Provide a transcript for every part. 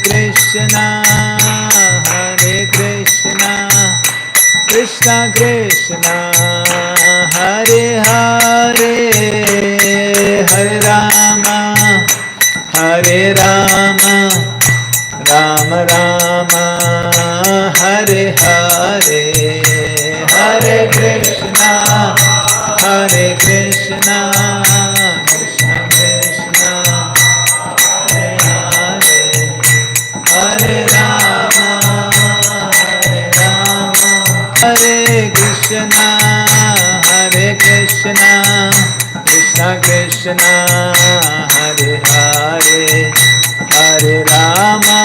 Krishna, Hare Krishna, Krishna Krishna, Hare Hare, Hare Rama, Hare Rama, Rama Rama, Hare Hare, Hare Krishna, Hare Krishna, Krishna Krishna, Hare Hare, Hare Rama, Hare Rama, Hare Krishna, Hare Krishna, Krishna Krishna, Hare Hare, Hare Rama,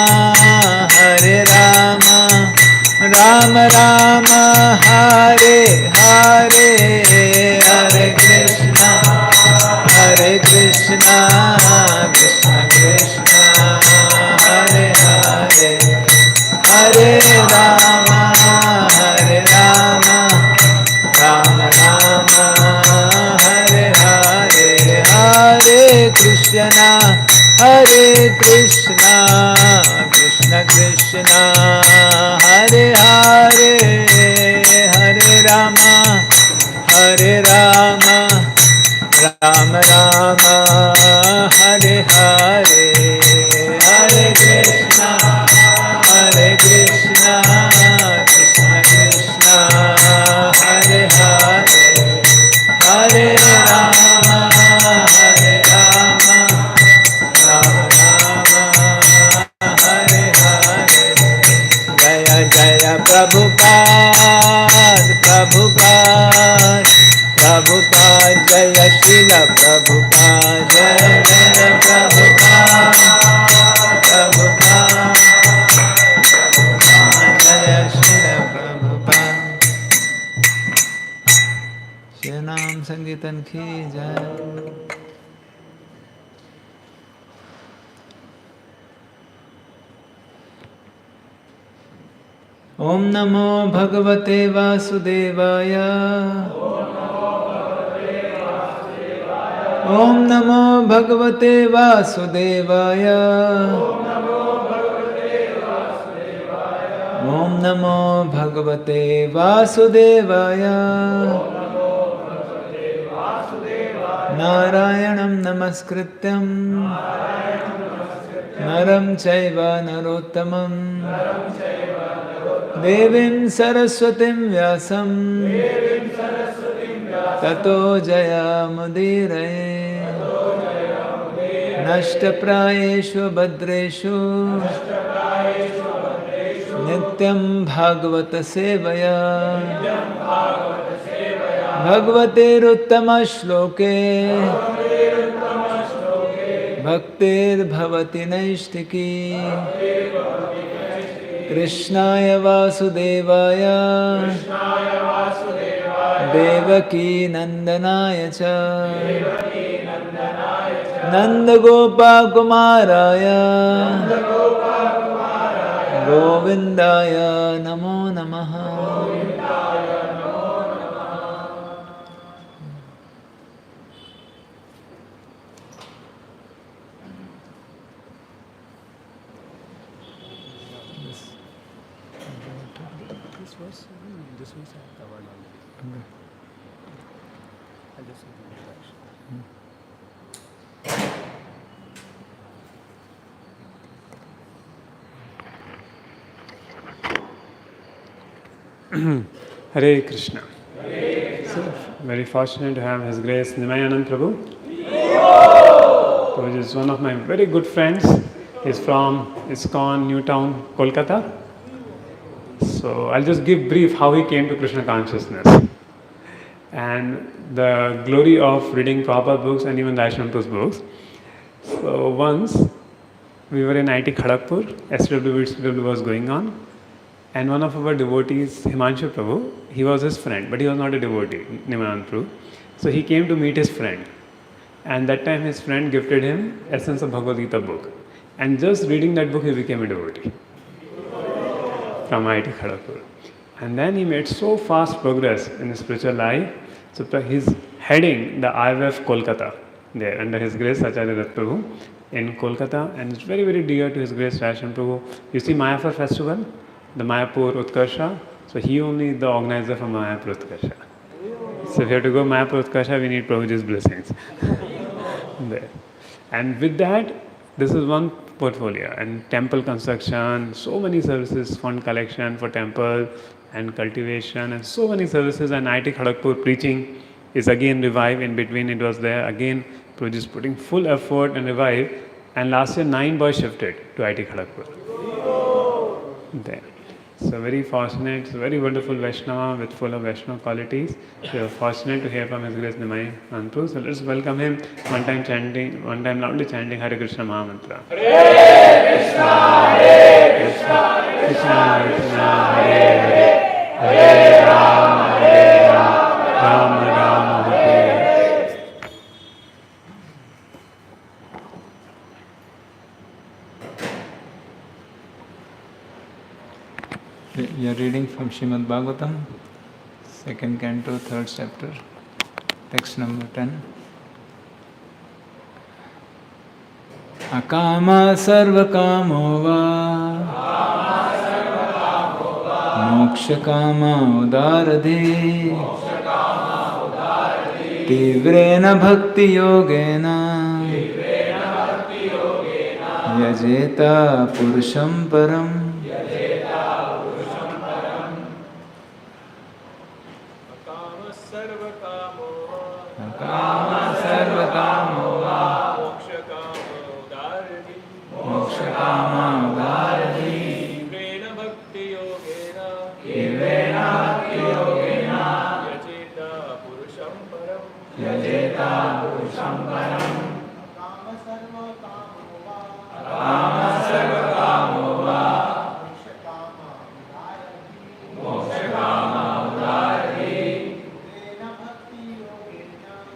Hare Rama, Rama Rama, Hare Hare, Hare Krishna, Hare Krishna, Krishna Krishna, Hare Hare, Hare Rama, Hare Rama, Rama Rama, Hare Hare, Hare Krishna, Hare Krishna, Krishna Krishna, Hare Hare, Hare Rama, Hare Rama, Rama Rama, Hare Hare, Hare Krishna, Hare Krishna, Krishna Krishna, Hare Hare, Hare Rama, Hare Rama, Rama Rama, Hare Hare. Jaya Jaya Prabhupada, Prabhupada, Prabhupada, Jaya Srila Prabhupada, Jaya Jaya Prabhupada, Prabhupada, Jaya Srila Prabhupada. Shri Nam Sankirtan ki jai. Om Namo Bhagavate Vasudevaya. Om Namo Bhagavate Vasudevaya. Om Namo Bhagavate Vasudevaya. Narayanam Namaskrityam Naram Chaiva Narottamam Devim Saraswatim Vyasam Tato Jaya Mudiraye Nashta Prayeshu Badreshu Nityam Bhagavata Sevaya Bhagavate Ruttama Shloke Bhaktir Bhavati Naishtiki Krishnaya Vasudevaya Devaki Nandanaya Cha Nanda Gopa Kumaraya Govindaya Namo Namaha. This was covered already. I just said introduction. Hare Krishna. So, very fortunate to have His Grace Nimai Anand Prabhu, who is one of my very good friends. He's from ISKCON, Newtown, Kolkata. So I'll just give brief how he came to Krishna consciousness and the glory of reading Prabhupada books and even Vaishnava's books. So once we were in IT Kharagpur, SWW was going on, and one of our devotees, Himanshu Prabhu, he was his friend, but he was not a devotee, Nimai Prabhu. So he came to meet his friend, and that time his friend gifted him Essence of Bhagavad Gita book, and just reading that book he became a devotee from IIT Kharagpur. And then he made so fast progress in his spiritual life. So he's heading the IYF Kolkata. there under His Grace Acharya Dutt Prabhu in Kolkata, and it's very, very dear to His Grace Vaishnav Prabhu. You see Mayapur festival, the Mayapur Utkarsha, so he only the organizer for Mayapur Utkarsha. So if you have to go Mayapur Utkarsha, we need Prabhuji's blessings. There. And with that, this is one portfolio, and temple construction, so many services, fund collection for temple and cultivation, and so many services, and IIT Kharagpur preaching is again revived. In between it was there again, Prabhuji is putting full effort and revive, and last year 9 boys shifted to IIT Kharagpur. There. So very fortunate, so very wonderful Vaishnava with full of Vaishnava qualities. We are fortunate to hear from His Grace Nimai Manpur. So let's welcome him. One time loudly chanting Hare Krishna Mahamantra. Hare Krishna, Hare Krishna, Krishna Krishna, Hare Hare, Hare Rama, Hare Rama, Rama Rama, Hare Hare. We are reading from Srimad Bhagavatam, 2nd canto, 3rd chapter, text number 10. Akama sarva kamo va, moksha kama udaradhi, tivrena bhakti yogena, yajeta purusham param. Kama sarva kamo va, moksha kama udaradhi, tivrena bhakti yogena, yajeta purusham param. Kama sarva kamo va, moksha kama udaradhi,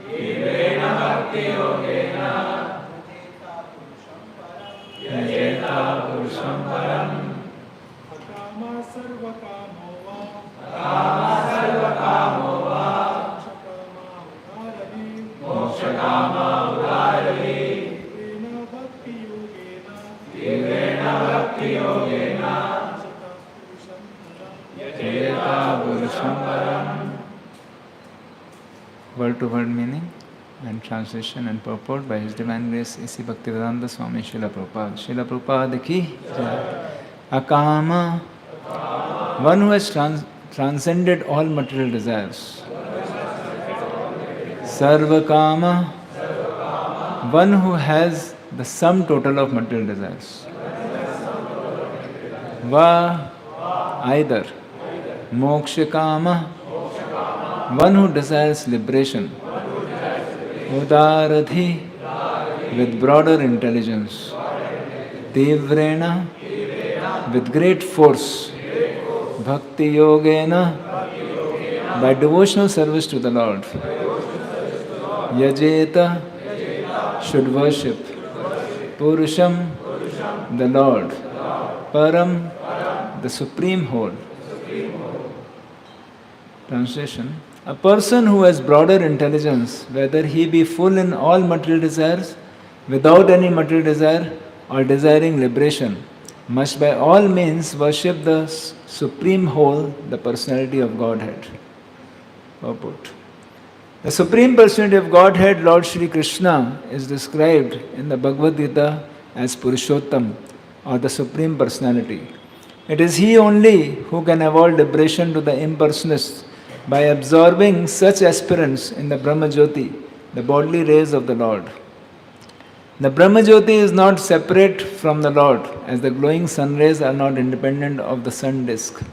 tivrena bhakti yogena, yajeta purusham param. Kama sarva kamo va, moksha kama udaradhi, tivrena bhakti yogena, yajeta purusham param. Word to word meaning and translation and purport by His Divine Grace A.C. Bhaktivedanta Swami Srila Prabhupada. Srila Prabhupada ki jai. Akama, one who has transcended all material desires. Sarva Kama, one who has the sum total of material desires. Va, either. Moksha Kama, one who desires liberation. Udaradhi, with broader intelligence. Tivrena, with great force. Bhakti Yogena, by devotional service to the Lord. Yajeta, should worship. Purusham, the Lord. Param, the supreme whole. Translation: a person who has broader intelligence, whether he be full in all material desires, without any material desire, or desiring liberation, must by all means worship the supreme whole, the personality of Godhead. Purport: the Supreme Personality of Godhead, Lord Shri Krishna, is described in the Bhagavad Gita as Purushottam, or the Supreme Personality. It is He only who can avoid liberation to the impersonalists by absorbing such aspirants in the Brahma Jyoti, the bodily rays of the Lord. The Brahma Jyoti is not separate from the Lord, as the glowing sun rays are not independent of the sun disk.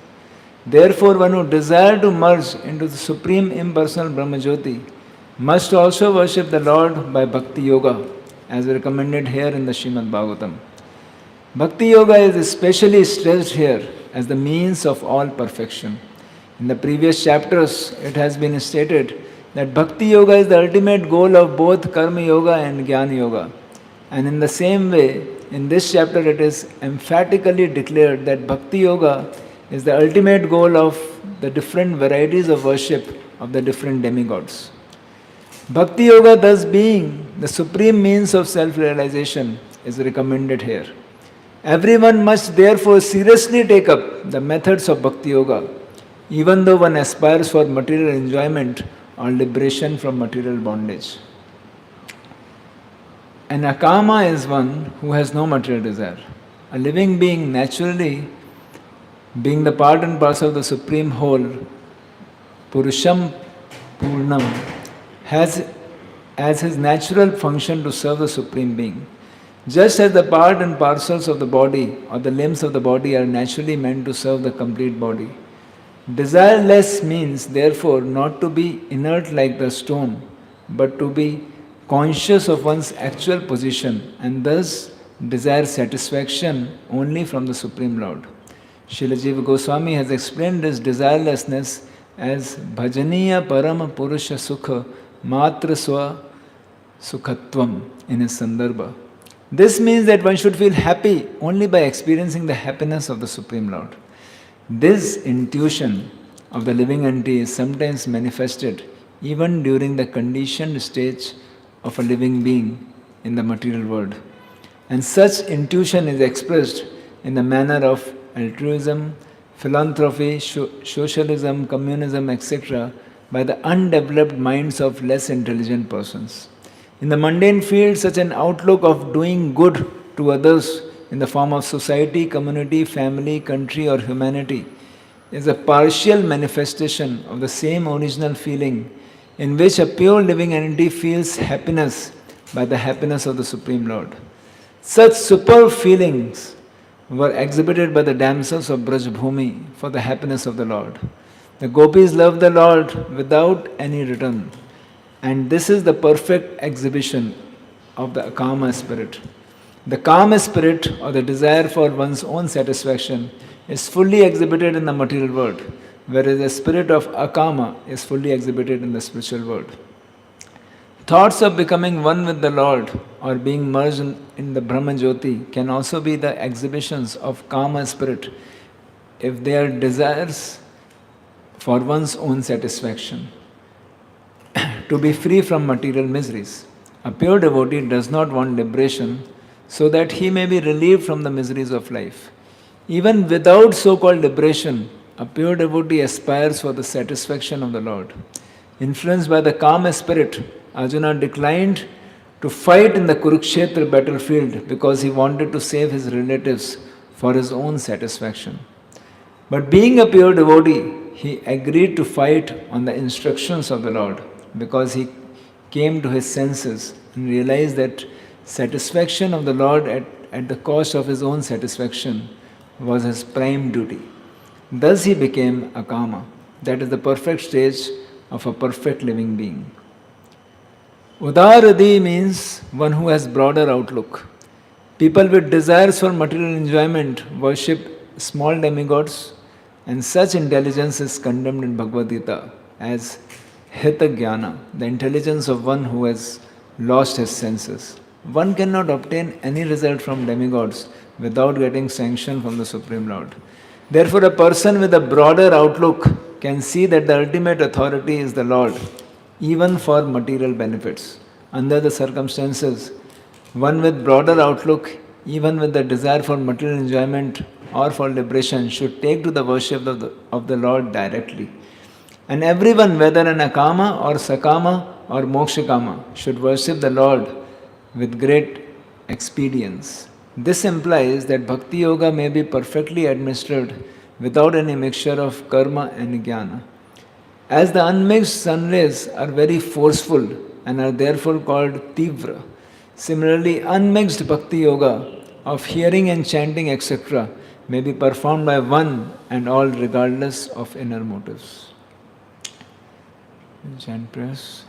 Therefore, one who desires to merge into the supreme impersonal Brahma Jyoti must also worship the Lord by Bhakti Yoga, as recommended here in the Srimad Bhagavatam. Bhakti Yoga is especially stressed here as the means of all perfection. In the previous chapters, it has been stated that Bhakti Yoga is the ultimate goal of both Karma Yoga and Jnana Yoga. And in the same way, in this chapter it is emphatically declared that Bhakti Yoga is the ultimate goal of the different varieties of worship of the different demigods. Bhakti Yoga thus being the supreme means of self-realization, is recommended here. Everyone must therefore seriously take up the methods of Bhakti Yoga, even though one aspires for material enjoyment or liberation from material bondage. An akama is one who has no material desire. A living being naturally, being the part and parcel of the Supreme Whole, Purusham Purnam, has as his natural function to serve the Supreme Being. Just as the part and parcels of the body or the limbs of the body are naturally meant to serve the complete body. Desireless means, therefore, not to be inert like the stone, but to be conscious of one's actual position and thus desire satisfaction only from the Supreme Lord. Srila Jiva Goswami has explained this desirelessness as Bhajaniya Parama Purusha Sukha Matra Swa Sukhatvam in his Sandarbha. This means that one should feel happy only by experiencing the happiness of the Supreme Lord. This intuition of the living entity is sometimes manifested even during the conditioned stage of a living being in the material world. And such intuition is expressed in the manner of altruism, philanthropy, socialism, communism, etc., by the undeveloped minds of less intelligent persons. In the mundane field, such an outlook of doing good to others in the form of society, community, family, country, or humanity is a partial manifestation of the same original feeling in which a pure living entity feels happiness by the happiness of the Supreme Lord. Such superb feelings were exhibited by the damsels of Brajbhumi for the happiness of the Lord. The gopis loved the Lord without any return. And this is the perfect exhibition of the kama spirit. The kama spirit, or the desire for one's own satisfaction, is fully exhibited in the material world, whereas the spirit of akama is fully exhibited in the spiritual world. Thoughts of becoming one with the Lord or being merged in the Brahma Jyoti can also be the exhibitions of kama spirit if they are desires for one's own satisfaction. To be free from material miseries. A pure devotee does not want liberation so that he may be relieved from the miseries of life. Even without so-called liberation, a pure devotee aspires for the satisfaction of the Lord. Influenced by the kama spirit, Arjuna declined to fight in the Kurukshetra battlefield because he wanted to save his relatives for his own satisfaction. But being a pure devotee, he agreed to fight on the instructions of the Lord, because he came to his senses and realized that satisfaction of the Lord at the cost of his own satisfaction was his prime duty. Thus he became a kama, that is the perfect stage of a perfect living being. Udaradi means one who has broader outlook. People with desires for material enjoyment worship small demigods, and such intelligence is condemned in Bhagavad Gita as Hita Jnana, the intelligence of one who has lost his senses. One cannot obtain any result from demigods without getting sanction from the Supreme Lord. Therefore, a person with a broader outlook can see that the ultimate authority is the Lord, even for material benefits. Under the circumstances, one with broader outlook, even with the desire for material enjoyment or for liberation, should take to the worship of the Lord directly. And everyone, whether an akama or sakama or mokshakama, should worship the Lord with great expedience. This implies that bhakti yoga may be perfectly administered without any mixture of karma and jnana. As the unmixed sun rays are very forceful and are therefore called tivra, similarly unmixed bhakti yoga of hearing and chanting etc. may be performed by one and all regardless of inner motives. Chant prayers.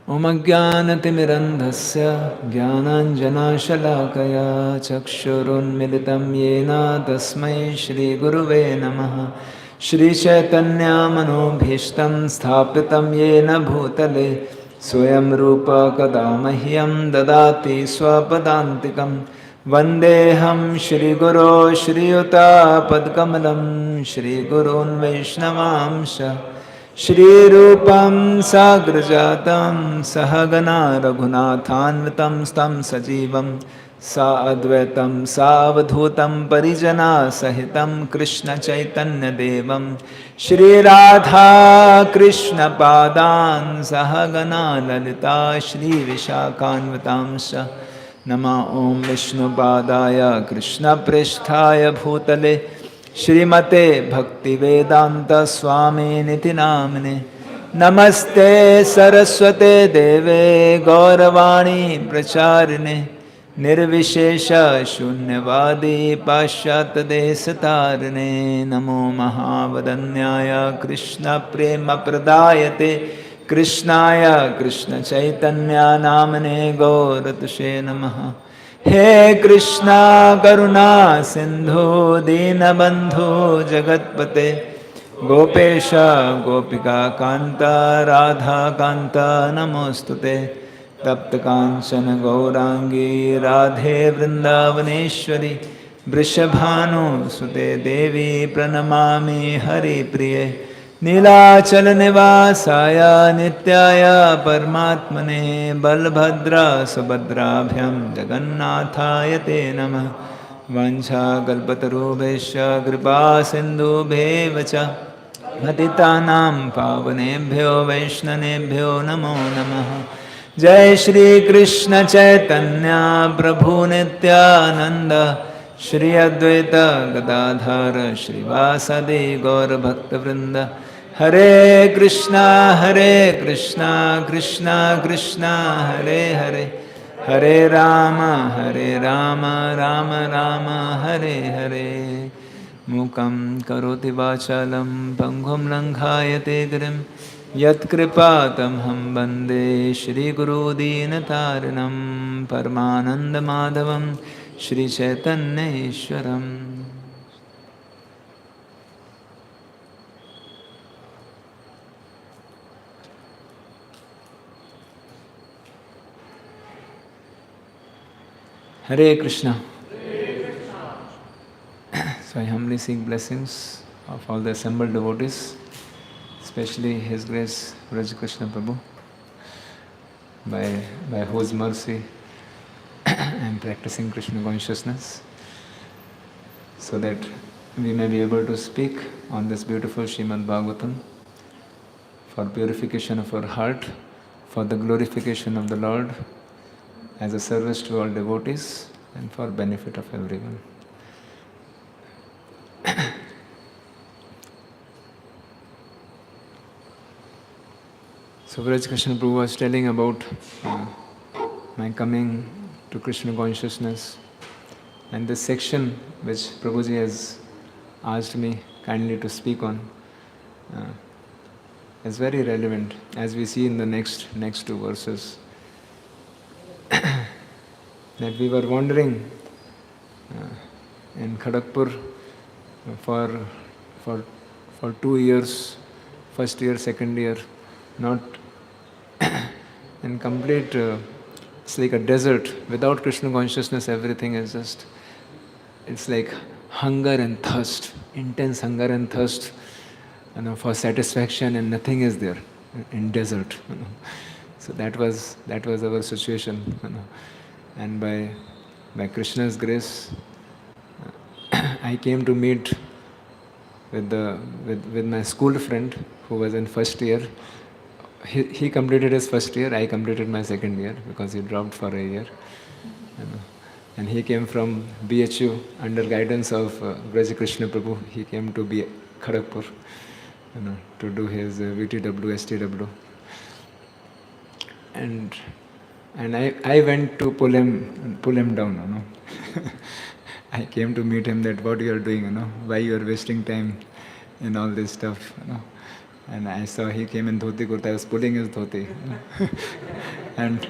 Om Ajnanatimirandhasya Jnananjanashalakaya Chakshurunmilitam Yena Tasmai Shri Guruve Namaha Shri Chaitanya Manobhishtam Sthapitam Yena Bhutale Swayam Rupa Kadamahyam Dadati Swapadantikam Vandeham Shri Guru Shri Yuta Padkamalam Shri Gurun Vaishnavamsha Shri Rupam Sagrajatam Sahagana Raghunathanvitam Stam Sajivam Sa Advaitam Savadhutam Parijana Sahitam Krishna Chaitanya Devam Shri Radha Krishna Padan Sahagana Lalita Shri Vishakhanvitam Sa Nama Om Vishnu Padaya Krishna Pristhaya Bhutale Shrimate Bhaktivedanta Swami Niti Namane Namaste Saraswate Deve Gauravani Pracharine Nirvishesha Shunyavadi Pashat Desatarine Namo Mahavadanyaya Krishna Prema Pradayate Krishnaya Krishna Chaitanya Namane Gauratushe Namaha He Krishna Karuna Sindhu Dinabandhu Jagatpate Gopesha Gopika Kanta Radha Kanta Namostute Tapta Kanchana Gaurangi Radhe Vrindavaneshwari Vrishabhanu Sute Devi Pranamami Hari Priye Nilachal निवासाय नित्याय परमात्मने बलभद्र सुभद्राभ्यां जगन्नाथाय ते नमः वंशाकल्पतरुभ्यश्च कृपा सिन्धुभ्येव च पतितानां पावनेभ्यो वैष्णवेभ्यो नमो नमः जय श्री कृष्ण चैतन्य प्रभु नित्यानंद श्री अद्वैत गदाधर श्रीवासदि गौर भक्तवृंद हरे कृष्णा कृष्णा कृष्णा हरे हरे हरे राम राम राम हरे हरे मूकं करोति वाचालं पंगुं लङ्घायते गिरिं यत्कृपातमहं वन्दे श्रीगुरुदीनतारिणं परमानन्दमाधवं श्रीचैतन्येश्वरम् Hare Krishna. So I humbly seek blessings of all the assembled devotees, especially His Grace Braj Krishna Prabhu, by whose mercy I am practicing Krishna consciousness, so that we may be able to speak on this beautiful Srimad Bhagavatam for purification of our heart, for the glorification of the Lord, as a service to all devotees and for benefit of everyone. So Vraj Krishna Prabhu was telling about my coming to Krishna consciousness, and this section which Prabhuji has asked me kindly to speak on is very relevant, as we see in the next two verses. That we were wandering in Kharagpur for 2 years, first year, second year, not in complete, it's like a desert. Without Krishna consciousness, everything is just, it's like hunger and thirst, intense hunger and thirst, for satisfaction, and nothing is there in desert. So that was our situation. And by Krishna's grace, I came to meet with my school friend who was in first year. He completed his first year, I completed my second year because he dropped for a year. And he came from BHU under guidance of Vraj Krishna Prabhu. He came to Kharagpur to do his VTW, STW. And I went to pull him down. I came to meet him that what you are doing, why you are wasting time in all this stuff. And I saw he came in dhoti kurta. I was pulling his dhoti, and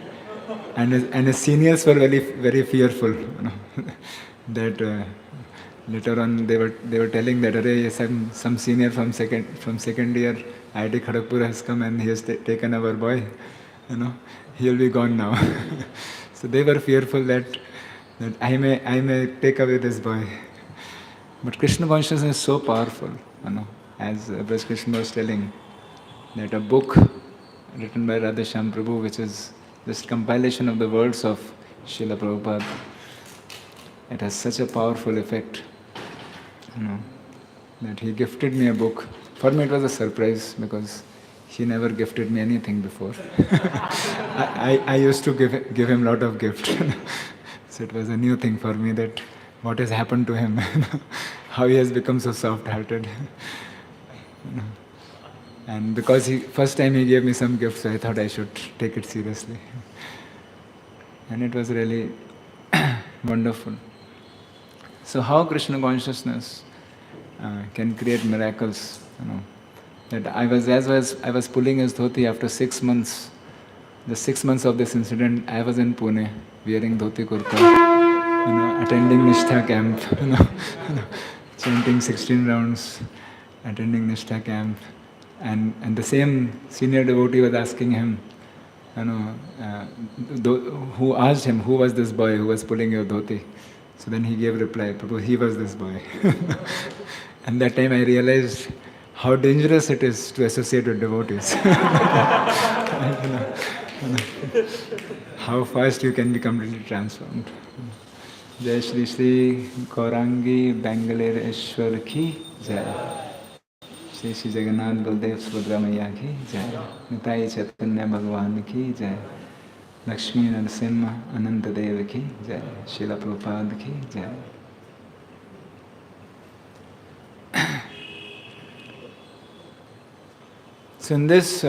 his seniors were very very fearful, that later on they were telling that some senior from second year IIT Kharagpur has come and he has taken our boy, he will be gone now. So they were fearful that I may take away this boy. But Krishna consciousness is so powerful, as Braj Krishna was telling, that a book written by Radheshyam Prabhu, which is just compilation of the words of Srila Prabhupada, it has such a powerful effect, that he gifted me a book. For me it was a surprise because he never gifted me anything before. I used to give him a lot of gifts. So it was a new thing for me that what has happened to him, how he has become so soft-hearted. And because first time he gave me some gifts, I thought I should take it seriously. And it was really wonderful. So how Krishna consciousness can create miracles, That I was pulling his dhoti after 6 months. The 6 months of this incident, I was in Pune, wearing dhoti kurta, attending Nishtha camp, chanting 16 rounds, attending Nishtha camp, and the same senior devotee was asking him, who asked him, who was this boy who was pulling your dhoti? So then he gave reply, Prabhu, he was this boy. And that time I realized how dangerous it is to associate with devotees. How fast you can be completely transformed. Jai Shri Shri Gaurangi Bangalore ki Jai. Shri Shri Jagannath Baldev Subhadra Maiya ki Jai. Nitai Chaitanya Bhagavan ki Jai. Lakshmi Narasimha Ananda Deva ki Jai. Srila Prabhupada ki Jai. So in this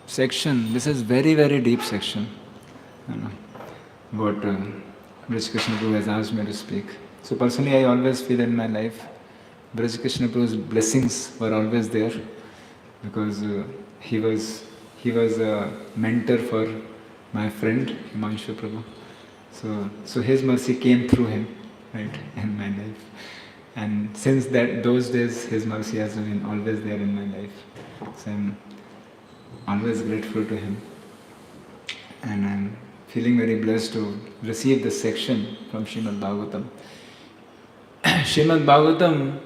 section, this is very, very deep section, what Brij Krishna Prabhu has asked me to speak. So personally, I always feel in my life, Brij Krishna Prabhu's blessings were always there, because he was a mentor for my friend Himanshu Prabhu. So his mercy came through him, right, in my life. And since those days, his mercy has been always there in my life. So I'm always grateful to him. And I'm feeling very blessed to receive this section from Srimad Bhagavatam. Srimad Bhagavatam,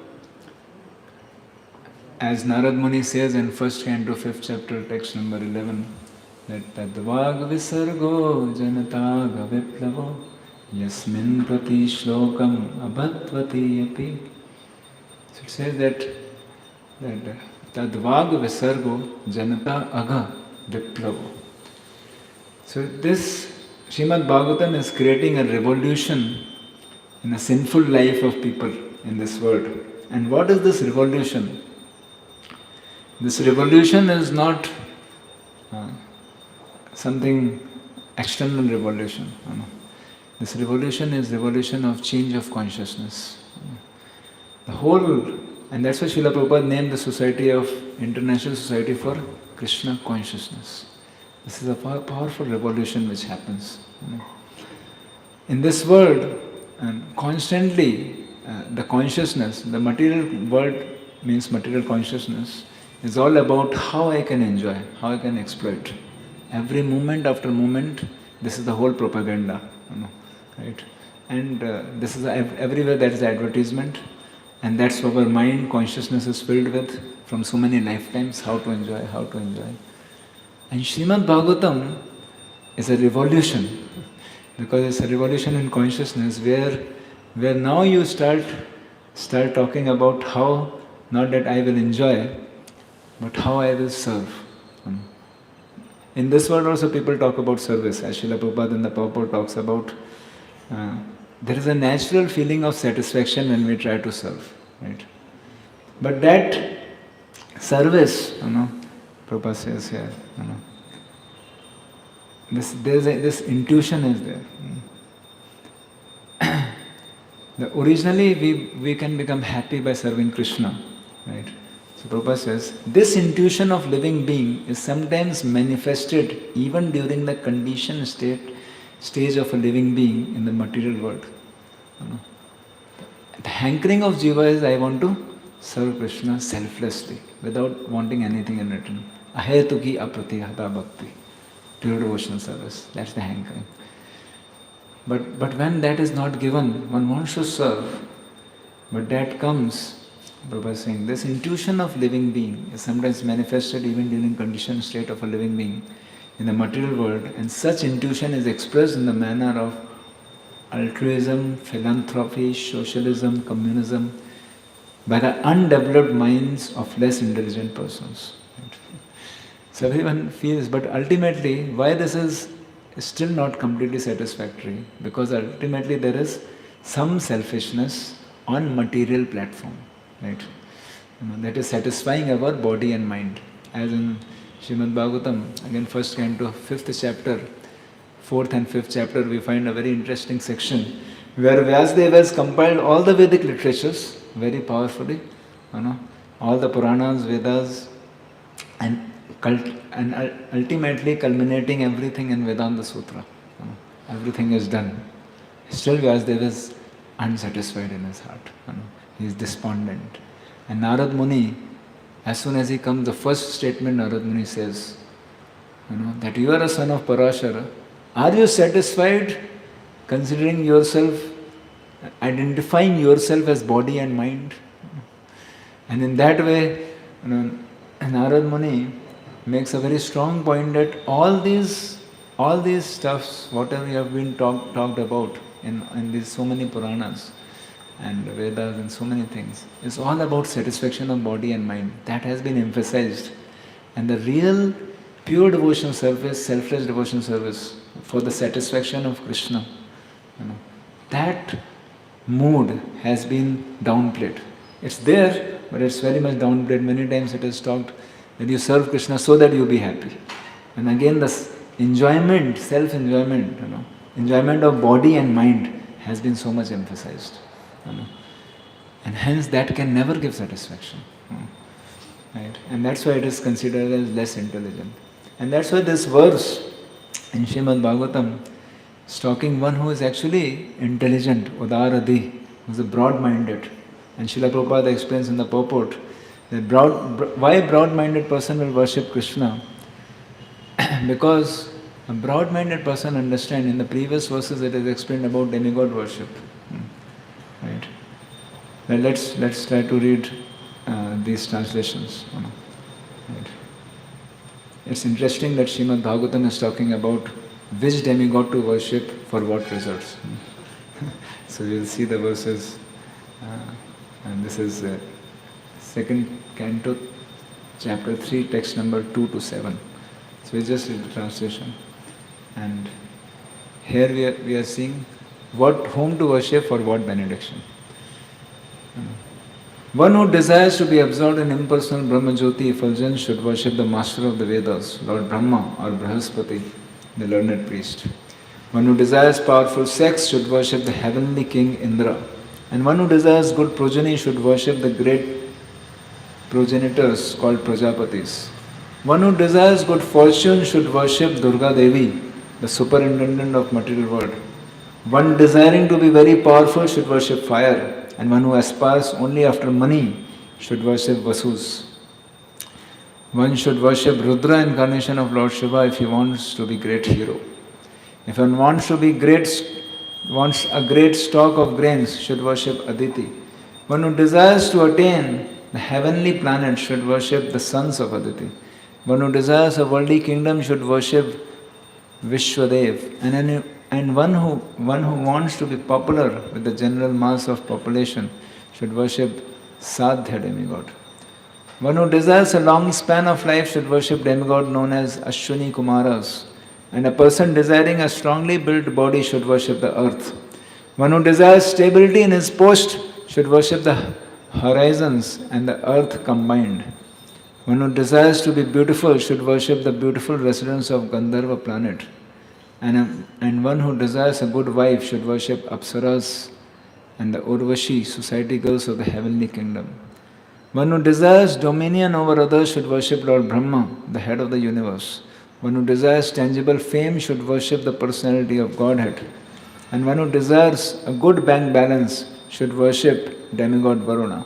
as Narad Muni says in 1st canto, 5th chapter, text number 11, that Tadvag Visargo Janataga Viplavo Yasmin Prati Shlokam Abhatvati Api. So it says that Tadvag Visargo Janata Aga Viplavo. So this Srimad Bhagavatam is creating a revolution in a sinful life of people in this world. And what is this revolution? This revolution is not something external revolution. This revolution is revolution of change of consciousness. The whole, and that's why Srila Prabhupada named the society of International Society for Krishna Consciousness. This is a powerful revolution which happens. In this world, constantly the consciousness, the material world means material consciousness, is all about how I can enjoy, how I can exploit. Every moment after moment, this is the whole propaganda, right? And this is everywhere there is advertisement, and that's what our mind consciousness is filled with from so many lifetimes, how to enjoy, how to enjoy. And Srimad Bhagavatam is a revolution, because it's a revolution in consciousness where now you start talking about how, not that I will enjoy, but how I will serve. In this world also people talk about service, as Srila Prabhupada in the purport talks about, there is a natural feeling of satisfaction when we try to serve, right? But that service, Prabhupada says here, this intuition is there. Originally we can become happy by serving Krishna, right? So Prabhupada says, this intuition of living being is sometimes manifested even during the conditioned stage of a living being in the material world. The hankering of jiva is, I want to serve Krishna selflessly, without wanting anything in return. Ahetuki apratihata bhakti, pure devotional service. That's the hankering. But when that is not given, one wants to serve, but that comes Prabhu is saying this intuition of living being is sometimes manifested even during conditioned state of a living being in the material world, and such intuition is expressed in the manner of altruism, philanthropy, socialism, communism by the undeveloped minds of less intelligent persons. So everyone feels, but ultimately, why this is still not completely satisfactory? Because ultimately there is some selfishness on material platform, right? That is satisfying our body and mind. As in Srimad Bhagavatam, again, first canto, 5th chapter, 4th and 5th chapter, we find a very interesting section where Vyasadeva has compiled all the Vedic literatures very powerfully, all the Puranas, Vedas, and ultimately culminating everything in Vedanta Sutra. Everything is done. Still Vyasadeva is unsatisfied in his heart. He is despondent. And Narad Muni, as soon as he comes, the first statement Narad Muni says, that you are a son of Parashara. Are you satisfied considering yourself, identifying yourself as body and mind? And in that way, Narad Muni makes a very strong point that all these stuffs, whatever you have been talked about in these so many Puranas and Vedas and so many things, is all about satisfaction of body and mind. That has been emphasized. And the real pure devotional service, selfless devotional service for the satisfaction of Krishna, that mood has been downplayed. It's there, but it's very much downplayed. Many times it is talked that you serve Krishna so that you be happy. And again, this enjoyment, self-enjoyment, enjoyment of body and mind has been so much emphasized. And hence that can never give satisfaction. Right? And that's why it is considered as less intelligent. And that's why this verse in Srimad Bhagavatam is talking one who is actually intelligent, Udaradi, who is broad-minded. And Srila Prabhupada explains in the purport that why a broad-minded person will worship Krishna? Because a broad-minded person understands, in the previous verses it is explained about demigod worship. Right? Well, let's try to read these translations. Right. It's interesting that Srimad Bhagavatam is talking about which demigod to worship for what results. So we'll see the verses, and this is second canto, chapter 3, text number 2 to 7. So we just read the translation. And here we are seeing whom to worship for what benediction. One who desires to be absorbed in impersonal Brahma Jyoti effulgence should worship the master of the Vedas, Lord Brahma or Brahaspati, the learned priest. One who desires powerful sex should worship the heavenly king Indra. And one who desires good progeny should worship the great progenitors called Prajapatis. One who desires good fortune should worship Durga Devi, the superintendent of material world. One desiring to be very powerful should worship fire. And one who aspires only after money should worship Vasus. One should worship Rudra, incarnation of Lord Shiva, if he wants to be great hero. If one wants a great stock of grains, should worship Aditi. One who desires to attain the heavenly planet should worship the sons of Aditi. One who desires a worldly kingdom should worship Vishwadev. And one who wants to be popular with the general mass of population should worship Sadhya demigod. One who desires a long span of life should worship demigod known as Ashwini Kumaras. And a person desiring a strongly built body should worship the earth. One who desires stability in his post should worship the horizons and the earth combined. One who desires to be beautiful should worship the beautiful residents of Gandharva planet. And one who desires a good wife should worship Apsaras and the Urvashi, society girls of the heavenly kingdom. One who desires dominion over others should worship Lord Brahma, the head of the universe. One who desires tangible fame should worship the personality of Godhead. And one who desires a good bank balance should worship demigod Varuna.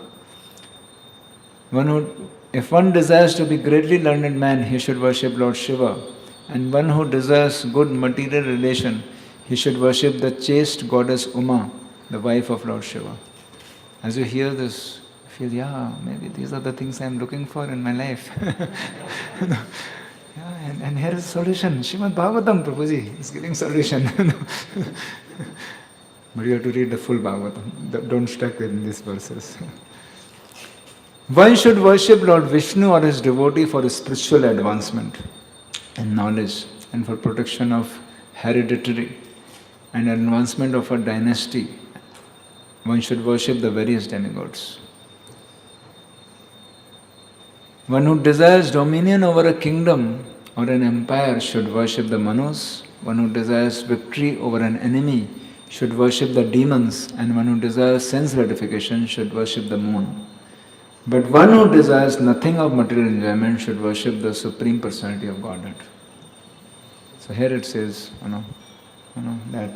If one desires to be greatly learned man, he should worship Lord Shiva. And one who desires good material relation, he should worship the chaste goddess Uma, the wife of Lord Shiva. As you hear this, feel, yeah, maybe these are the things I'm looking for in my life. Yeah, and here is a solution. Srimad Bhagavatam, Prabhuji is giving solution. But you have to read the full Bhagavatam. Don't stuck in these verses. One should worship Lord Vishnu or his devotee for his spiritual advancement and knowledge and for protection of hereditary and advancement of a dynasty. One should worship the various demigods. One who desires dominion over a kingdom or an empire should worship the Manus. One who desires victory over an enemy should worship the demons, and one who desires sense gratification should worship the moon. But one who desires nothing of material enjoyment should worship the Supreme Personality of Godhead. So here it says, that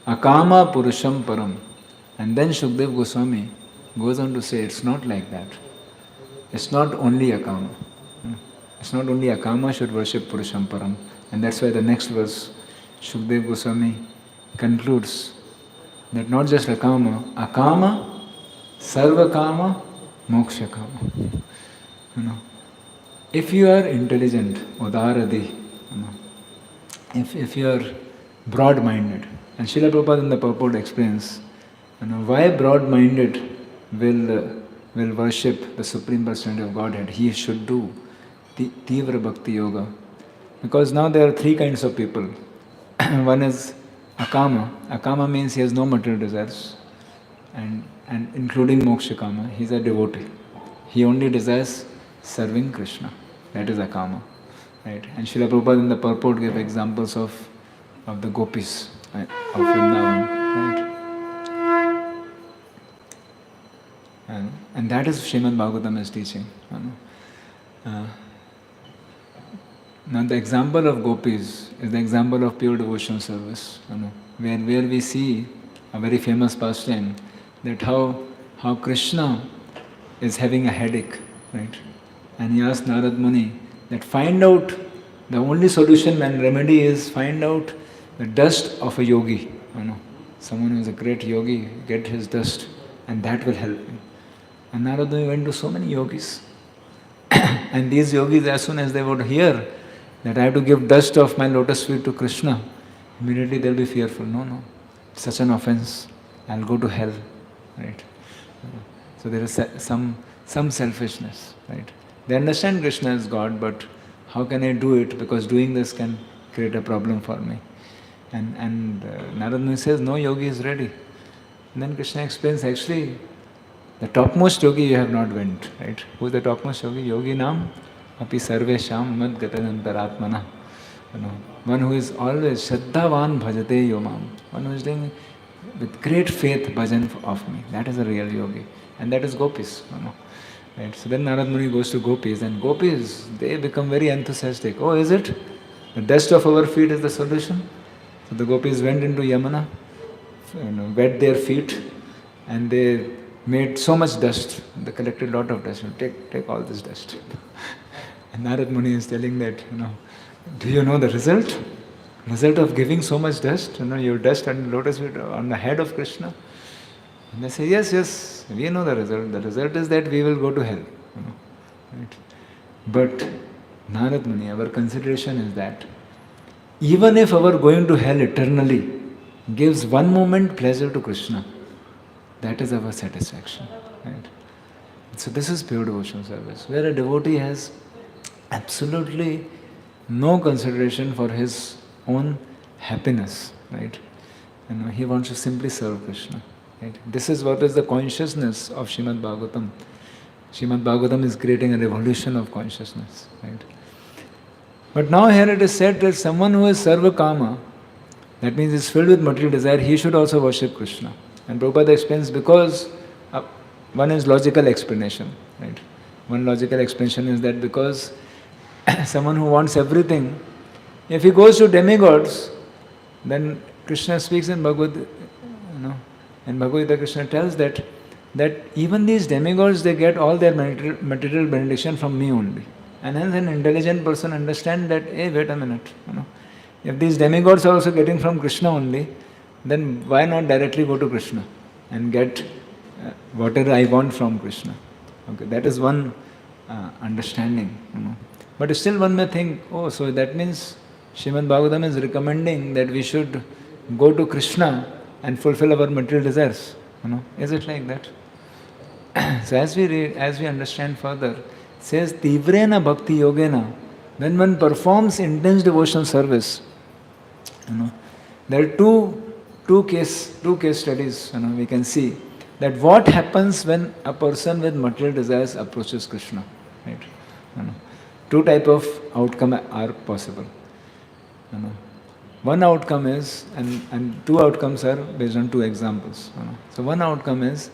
Akama Purusham Param. And then Shukdev Goswami goes on to say, it's not like that. It's not only Akama. It's not only Akama should worship Purusham Param. And that's why the next verse, Shukdev Goswami concludes that not just Akama, Sarva Kama, Moksha Kama. If you are intelligent, Udaradi, if you are broad-minded, and Srila Prabhupada in the purport explains, why broad-minded will worship the Supreme Personality of Godhead. He should do Tivra Bhakti Yoga. Because now there are three kinds of people. One is Akama. Akama means he has no material desires, and including Moksha Kama. He is a devotee. He only desires serving Krishna. That is Akama. Right? And Srila Prabhupada in the purport gave examples of the gopis of Vrindavan. Right? And that is Srimad Bhagavatam is teaching. Now the example of gopis is the example of pure devotional service, where we see a very famous pastime, that how Krishna is having a headache, right? And he asked Narad Muni that find out, the only solution and remedy is find out the dust of a yogi. Someone who is a great yogi, get his dust, and that will help him. And Narad Muni went to so many yogis. And these yogis, as soon as they would hear that I have to give dust of my lotus feet to Krishna, immediately they'll be fearful. No, such an offense, I'll go to hell, right? So there is some selfishness, right? They understand Krishna is God, but how can I do it? Because doing this can create a problem for me. And Narad Muni says, no yogi is ready. And then Krishna explains, actually, the topmost yogi you have not went, right? Who is the topmost yogi? Yogi Nam Api Sarvesham Mad Gatanantaratmana. One who is always Shraddhavan Bhajate Yomam. One who is doing with great faith bhajan of me. That is a real yogi. And that is gopis. Right? So then Narad Muni goes to gopis, and gopis, they become very enthusiastic. Oh, is it? The dust of our feet is the solution? So the gopis went into Yamuna, wet their feet, and they made so much dust. They collected a lot of dust. Take all this dust. And Narad Muni is telling that, do you know the result? Result of giving so much dust? Your dust and lotus feet on the head of Krishna. And they say, yes, we know the result. The result is that we will go to hell. Right? But Narad Muni, our consideration is that even if our going to hell eternally gives one moment pleasure to Krishna, that is our satisfaction. Right? So this is pure devotional service, where a devotee has absolutely no consideration for his own happiness. Right? He wants to simply serve Krishna. Right? This is what is the consciousness of Srimad Bhagavatam. Srimad Bhagavatam is creating a revolution of consciousness. Right? But now here it is said that someone who is Sarva Kama, that means is filled with material desire, he should also worship Krishna. And Prabhupada explains because one is logical explanation. Right? One logical explanation is that because someone who wants everything, if he goes to demigods, then Krishna speaks in Bhagavad, and Bhagavad Gita Krishna tells that even these demigods, they get all their material benediction from me only. And hence an intelligent person understands that, hey, wait a minute, if these demigods are also getting from Krishna only, then why not directly go to Krishna and get whatever I want from Krishna? Okay, that is one understanding. But still one may think, oh, so that means Srimad Bhagavatam is recommending that we should go to Krishna and fulfill our material desires. Is it like that? So as we read, as we understand further, it says Tivrena Bhakti Yogena, when one performs intense devotional service, there are two case studies. We can see that what happens when a person with material desires approaches Krishna. Right? Two type of outcome are possible. One outcome is, and two outcomes are based on two examples. So one outcome is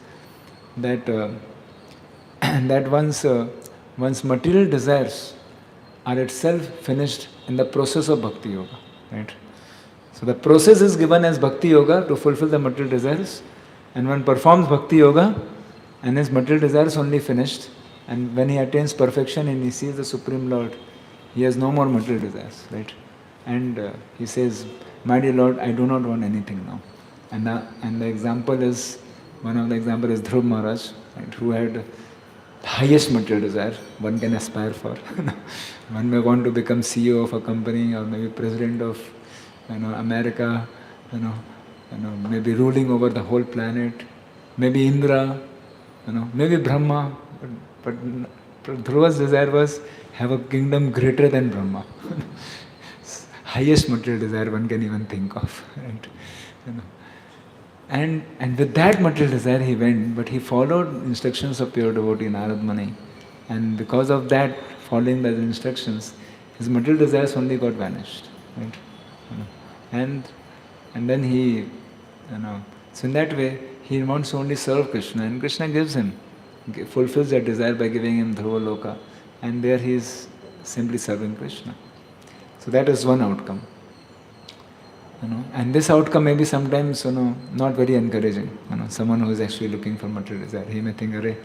that that one's material desires are itself finished in the process of bhakti yoga. Right? So the process is given as bhakti yoga to fulfill the material desires, and one performs bhakti yoga and his material desires only finished, and when he attains perfection and he sees the Supreme Lord, he has no more material desires, right? And he says, my dear Lord, I do not want anything now. And the example is, one of the example is Dhruv Maharaj, right, who had the highest material desire one can aspire for. One may want to become CEO of a company, or maybe president of America, maybe ruling over the whole planet, maybe Indra, maybe Brahma, but Dhruva's desire was have a kingdom greater than Brahma. Highest material desire one can even think of. Right? And with that material desire he went, but he followed instructions of pure devotee Narad Muni, and because of that, following the instructions, his material desires only got vanished. Right? And then he, so in that way, he wants to only serve Krishna, and Krishna gives him, fulfills that desire by giving him Dhruva Loka, and there he is simply serving Krishna. So that is one outcome. And this outcome may be sometimes, not very encouraging. Someone who is actually looking for material desire, he may think, "Arey,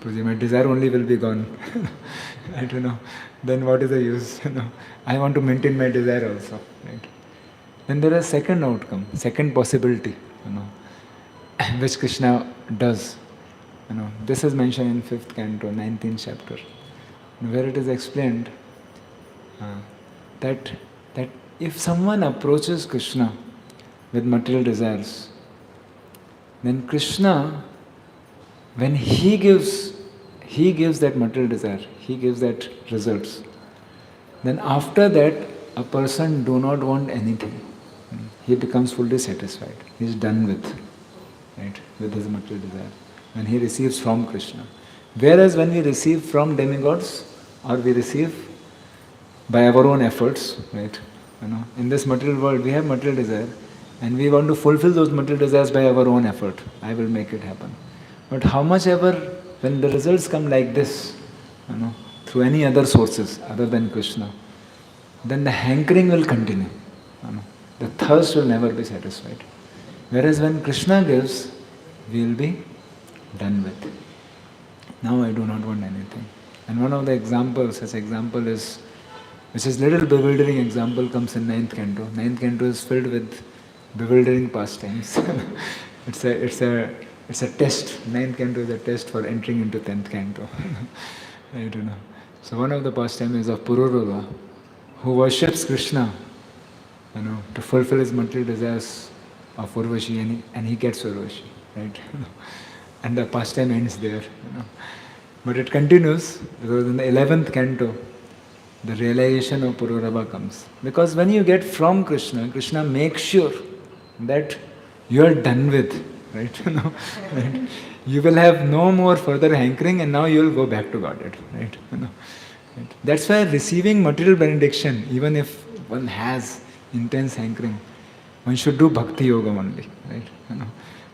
Prabhuji, my desire only will be gone." I don't know. Then what is the use? I want to maintain my desire also. Right? Then there is second outcome, second possibility, which Krishna does. This is mentioned in 5th canto, 19th chapter, where it is explained that if someone approaches Krishna with material desires, then Krishna, when he gives that material desire, he gives that results. Then after that, a person do not want anything. He becomes fully satisfied. He is done with, right, with his material desire. When he receives from Krishna. Whereas when we receive from demigods, or we receive by our own efforts, right? In this material world we have material desire, and we want to fulfill those material desires by our own effort. I will make it happen. But how much ever, when the results come like this, through any other sources other than Krishna, then the hankering will continue. The thirst will never be satisfied. Whereas when Krishna gives, we will be done with. Now I do not want anything. And one of the examples, such example is, which is little bewildering example, comes in 9th canto. 9th canto is filled with bewildering pastimes. It's a test. 9th canto is a test for entering into 10th canto. I don't know. So one of the pastimes is of Pururava, who worships Krishna, to fulfill his material desires of Urvashi, and he gets Urvashi, right? And the pastime ends there. But it continues, because in the 11th canto, the realization of Pururava comes. Because when you get from Krishna, Krishna makes sure that you are done with, right? Right? You will have no more further hankering, and now you will go back to Godhead, right? Right? That's why receiving material benediction, even if one has intense hankering, one should do bhakti yoga only, right?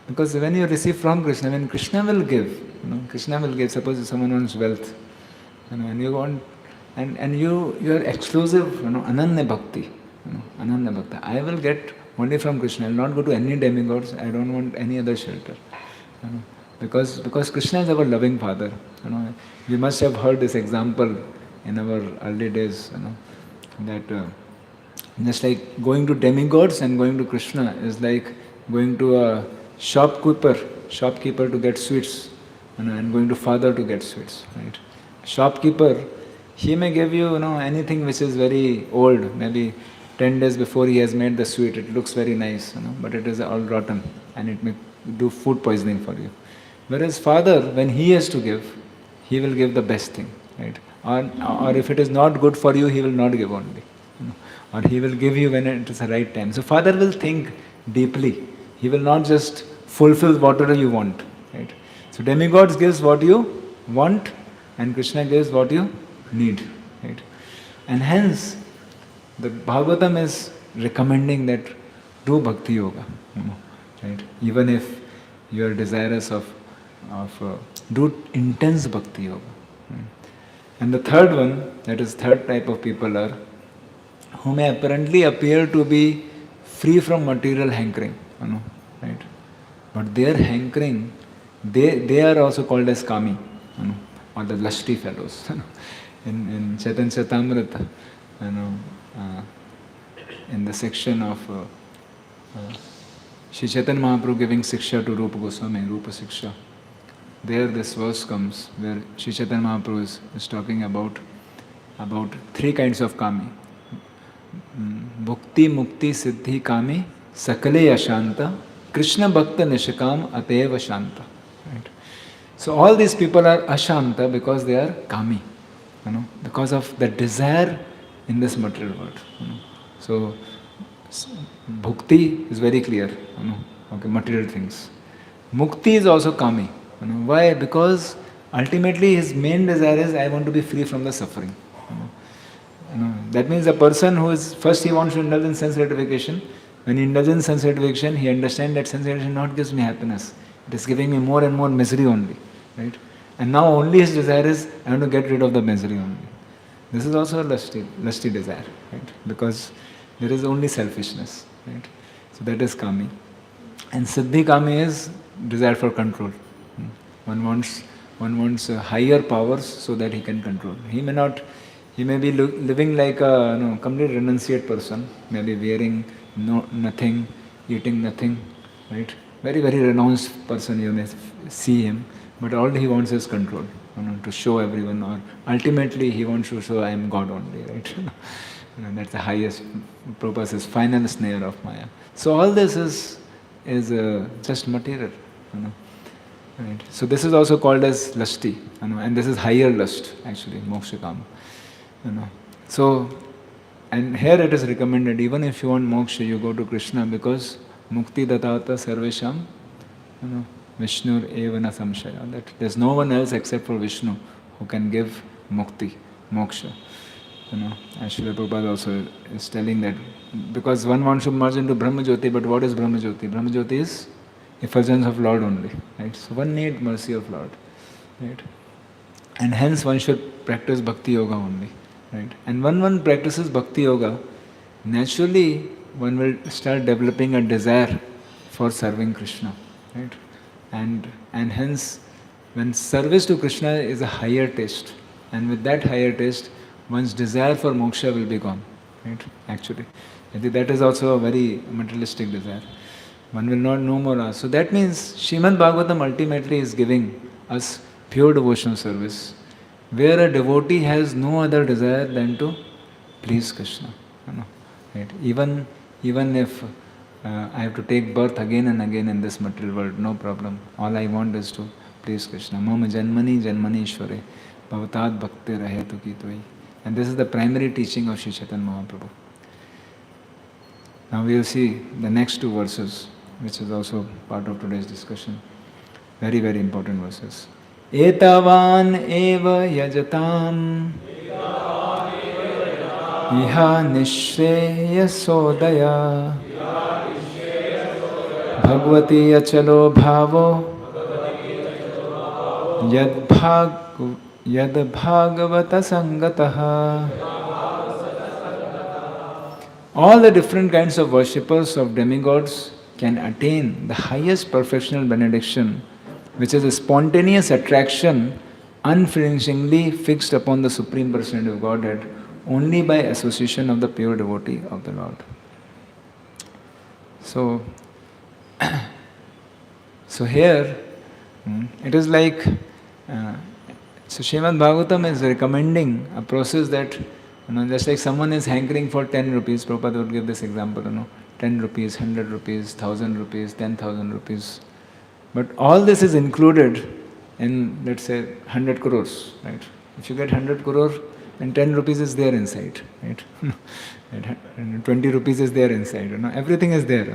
Because when you receive from Krishna, when Krishna will give, Krishna will give. Suppose someone wants wealth, and you want, and you are exclusive, Ananda Bhakti, Ananda Bhakti. I will get only from Krishna. I will not go to any demigods. I don't want any other shelter, because Krishna is our loving Father. We must have heard this example in our early days, that just like going to demigods and going to Krishna is like going to a shopkeeper to get sweets, and going to father to get sweets, right? Shopkeeper, he may give you, anything which is very old, maybe 10 days before he has made the sweet, it looks very nice, but it is all rotten and it may do food poisoning for you. Whereas father, when he has to give, he will give the best thing, right? Or if it is not good for you, he will not give only. Or he will give you when it is the right time. So father will think deeply. He will not just fulfill whatever you want, right? So demigods gives what you want and Krishna gives what you need, right? And hence, the Bhagavatam is recommending that do bhakti yoga, right? Even if you are desirous of do intense bhakti yoga. Right? And the third one, that is third type of people are who may apparently appear to be free from material hankering, right? But their hankering, they are also called as kami, or the lusty fellows. In Chaitanya Charitamrita, in the section of Sri Chaitanya Mahaprabhu giving Siksha to Rupa Goswami, Rupa Siksha, there this verse comes where Sri Chaitanya Mahaprabhu is talking about three kinds of kami. Bhukti, Mukti, Siddhi, Kami, Sakale Ashanta, Krishna Bhakta Nishakam Ateva Shanta. Right? So all these people are Ashanta because they are Kami, because of the desire in this material world. So Bhukti is very clear, okay, material things. Mukti is also Kami. Why? Because ultimately his main desire is I want to be free from the suffering. That means a person who is, first he wants to indulge in sense gratification. When he indulges in sense gratification, he understands that sense gratification not gives me happiness. It is giving me more and more misery only. Right? And now only his desire is, I want to get rid of the misery only. This is also a lusty desire. Right? Because there is only selfishness. Right? So that is kami. And siddhi kami is desire for control. One wants higher powers so that he can control. He may be living like a complete renunciate person, maybe wearing nothing, eating nothing, right? Very, very renounced person you may see him, but all he wants is control, to show everyone, or ultimately he wants to show I am God only, right? That's the highest purpose, is final snare of Maya. So all this is just material, right? So this is also called as lusty, and this is higher lust actually, moksha kama. So, and here it is recommended, even if you want moksha, you go to Krishna, because mukti datata sarvesham, Vishnur eva na samshaya. That there's no one else except for Vishnu who can give mukti, moksha. As Srila Prabhupada also is telling that, because one wants to merge into Brahma Jyoti, but what is Brahma Jyoti? Brahma Jyoti is effulgence of Lord only, right? So one needs mercy of Lord, right? And hence one should practice bhakti yoga only. Right? And when one practices bhakti yoga, naturally one will start developing a desire for serving Krishna. Right? And hence, when service to Krishna is a higher taste, and with that higher taste, one's desire for moksha will be gone. Right? Actually, I think that is also a very materialistic desire. One will not know more. So that means Srimad Bhagavatam ultimately is giving us pure devotional service, where a devotee has no other desire than to please Krishna. Right? Even if I have to take birth again and again in this material world, no problem. All I want is to please Krishna. Mama janmani janmani ishvare bhavatad bhakti rahetu ki toi. And this is the primary teaching of Sri Chaitanya Mahaprabhu. Now we will see the next two verses, which is also part of today's discussion. Very, very important verses. Etavan eva yajatam iha nishreyasodaya bhagavati achalo bhavo yad bhagavata sangataha. All the different kinds of worshippers of demigods can attain the highest perfectional benediction, which is a spontaneous attraction unflinchingly fixed upon the Supreme Personality of Godhead only by association of the pure devotee of the Lord. So here It is like, so Srimad Bhagavatam is recommending a process that, just like someone is hankering for 10 rupees, Prabhupada would give this example, 10 rupees, 100 rupees, 1000 rupees, 10,000 rupees. But all this is included in, let's say, 100 crores, right? If you get 100 crore, then 10 rupees is there inside, right? And 20 rupees is there inside, everything is there,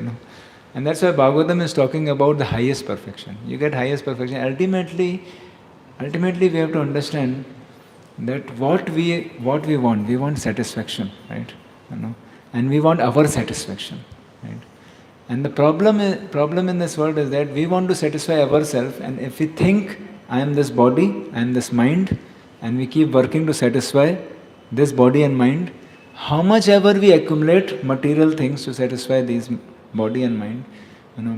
And that's why Bhagavatam is talking about the highest perfection. You get highest perfection. Ultimately we have to understand that what we want satisfaction, right? And we want our satisfaction, right? And the problem in this world is that we want to satisfy ourselves, and if we think I am this body, I am this mind, and we keep working to satisfy this body and mind, how much ever we accumulate material things to satisfy these body and mind,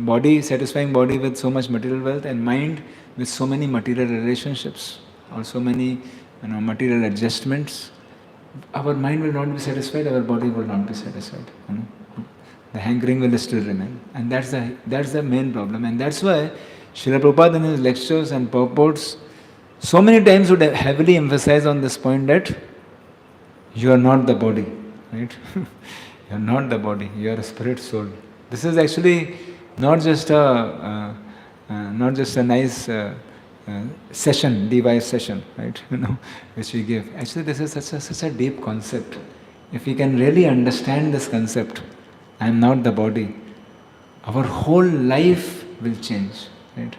body satisfying body with so much material wealth, and mind with so many material relationships or so many material adjustments, our mind will not be satisfied, our body will not be satisfied. The hankering will still remain, and that's the main problem. And that's why Srila Prabhupada in his lectures and purports so many times would heavily emphasize on this point that you are not the body, right? You are not the body, you are a spirit soul. This is actually not just a nice session, device session, right? Which we give. Actually, this is such a deep concept. If we can really understand this concept, I am not the body, our whole life will change, right?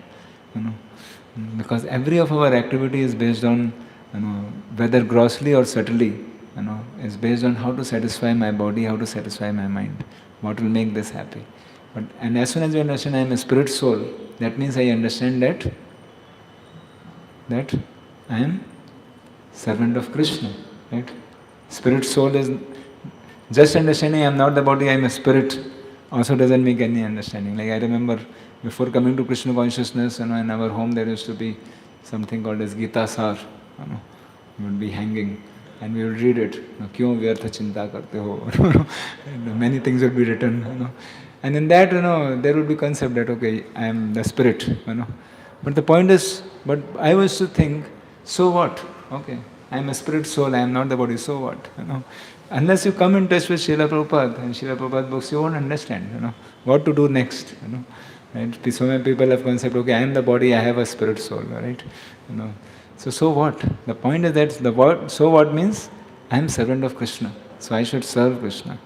Because every of our activity is based on, whether grossly or subtly, is based on how to satisfy my body, how to satisfy my mind, what will make this happy. And as soon as we understand I am a spirit soul, that means I understand that I am servant of Krishna, right? Spirit soul is just understanding I am not the body, I am a spirit, also doesn't make any understanding. Like I remember before coming to Krishna consciousness, in our home there used to be something called as Gita Sar, we would be hanging and we would read it. Kyun vyartha chinta karte ho? Many things would be written, And in that, there would be concept that, okay, I am the spirit, But the point is, but I was to think, so what? Okay, I am a spirit soul, I am not the body, so what? Unless you come in touch with Srila Prabhupada and Srila Prabhupada books, you won't understand, what to do next, Right? So many people have concept, okay, I am the body, I have a spirit soul, right? So what? The point is that the word, so what means? I am servant of Krishna, so I should serve Krishna.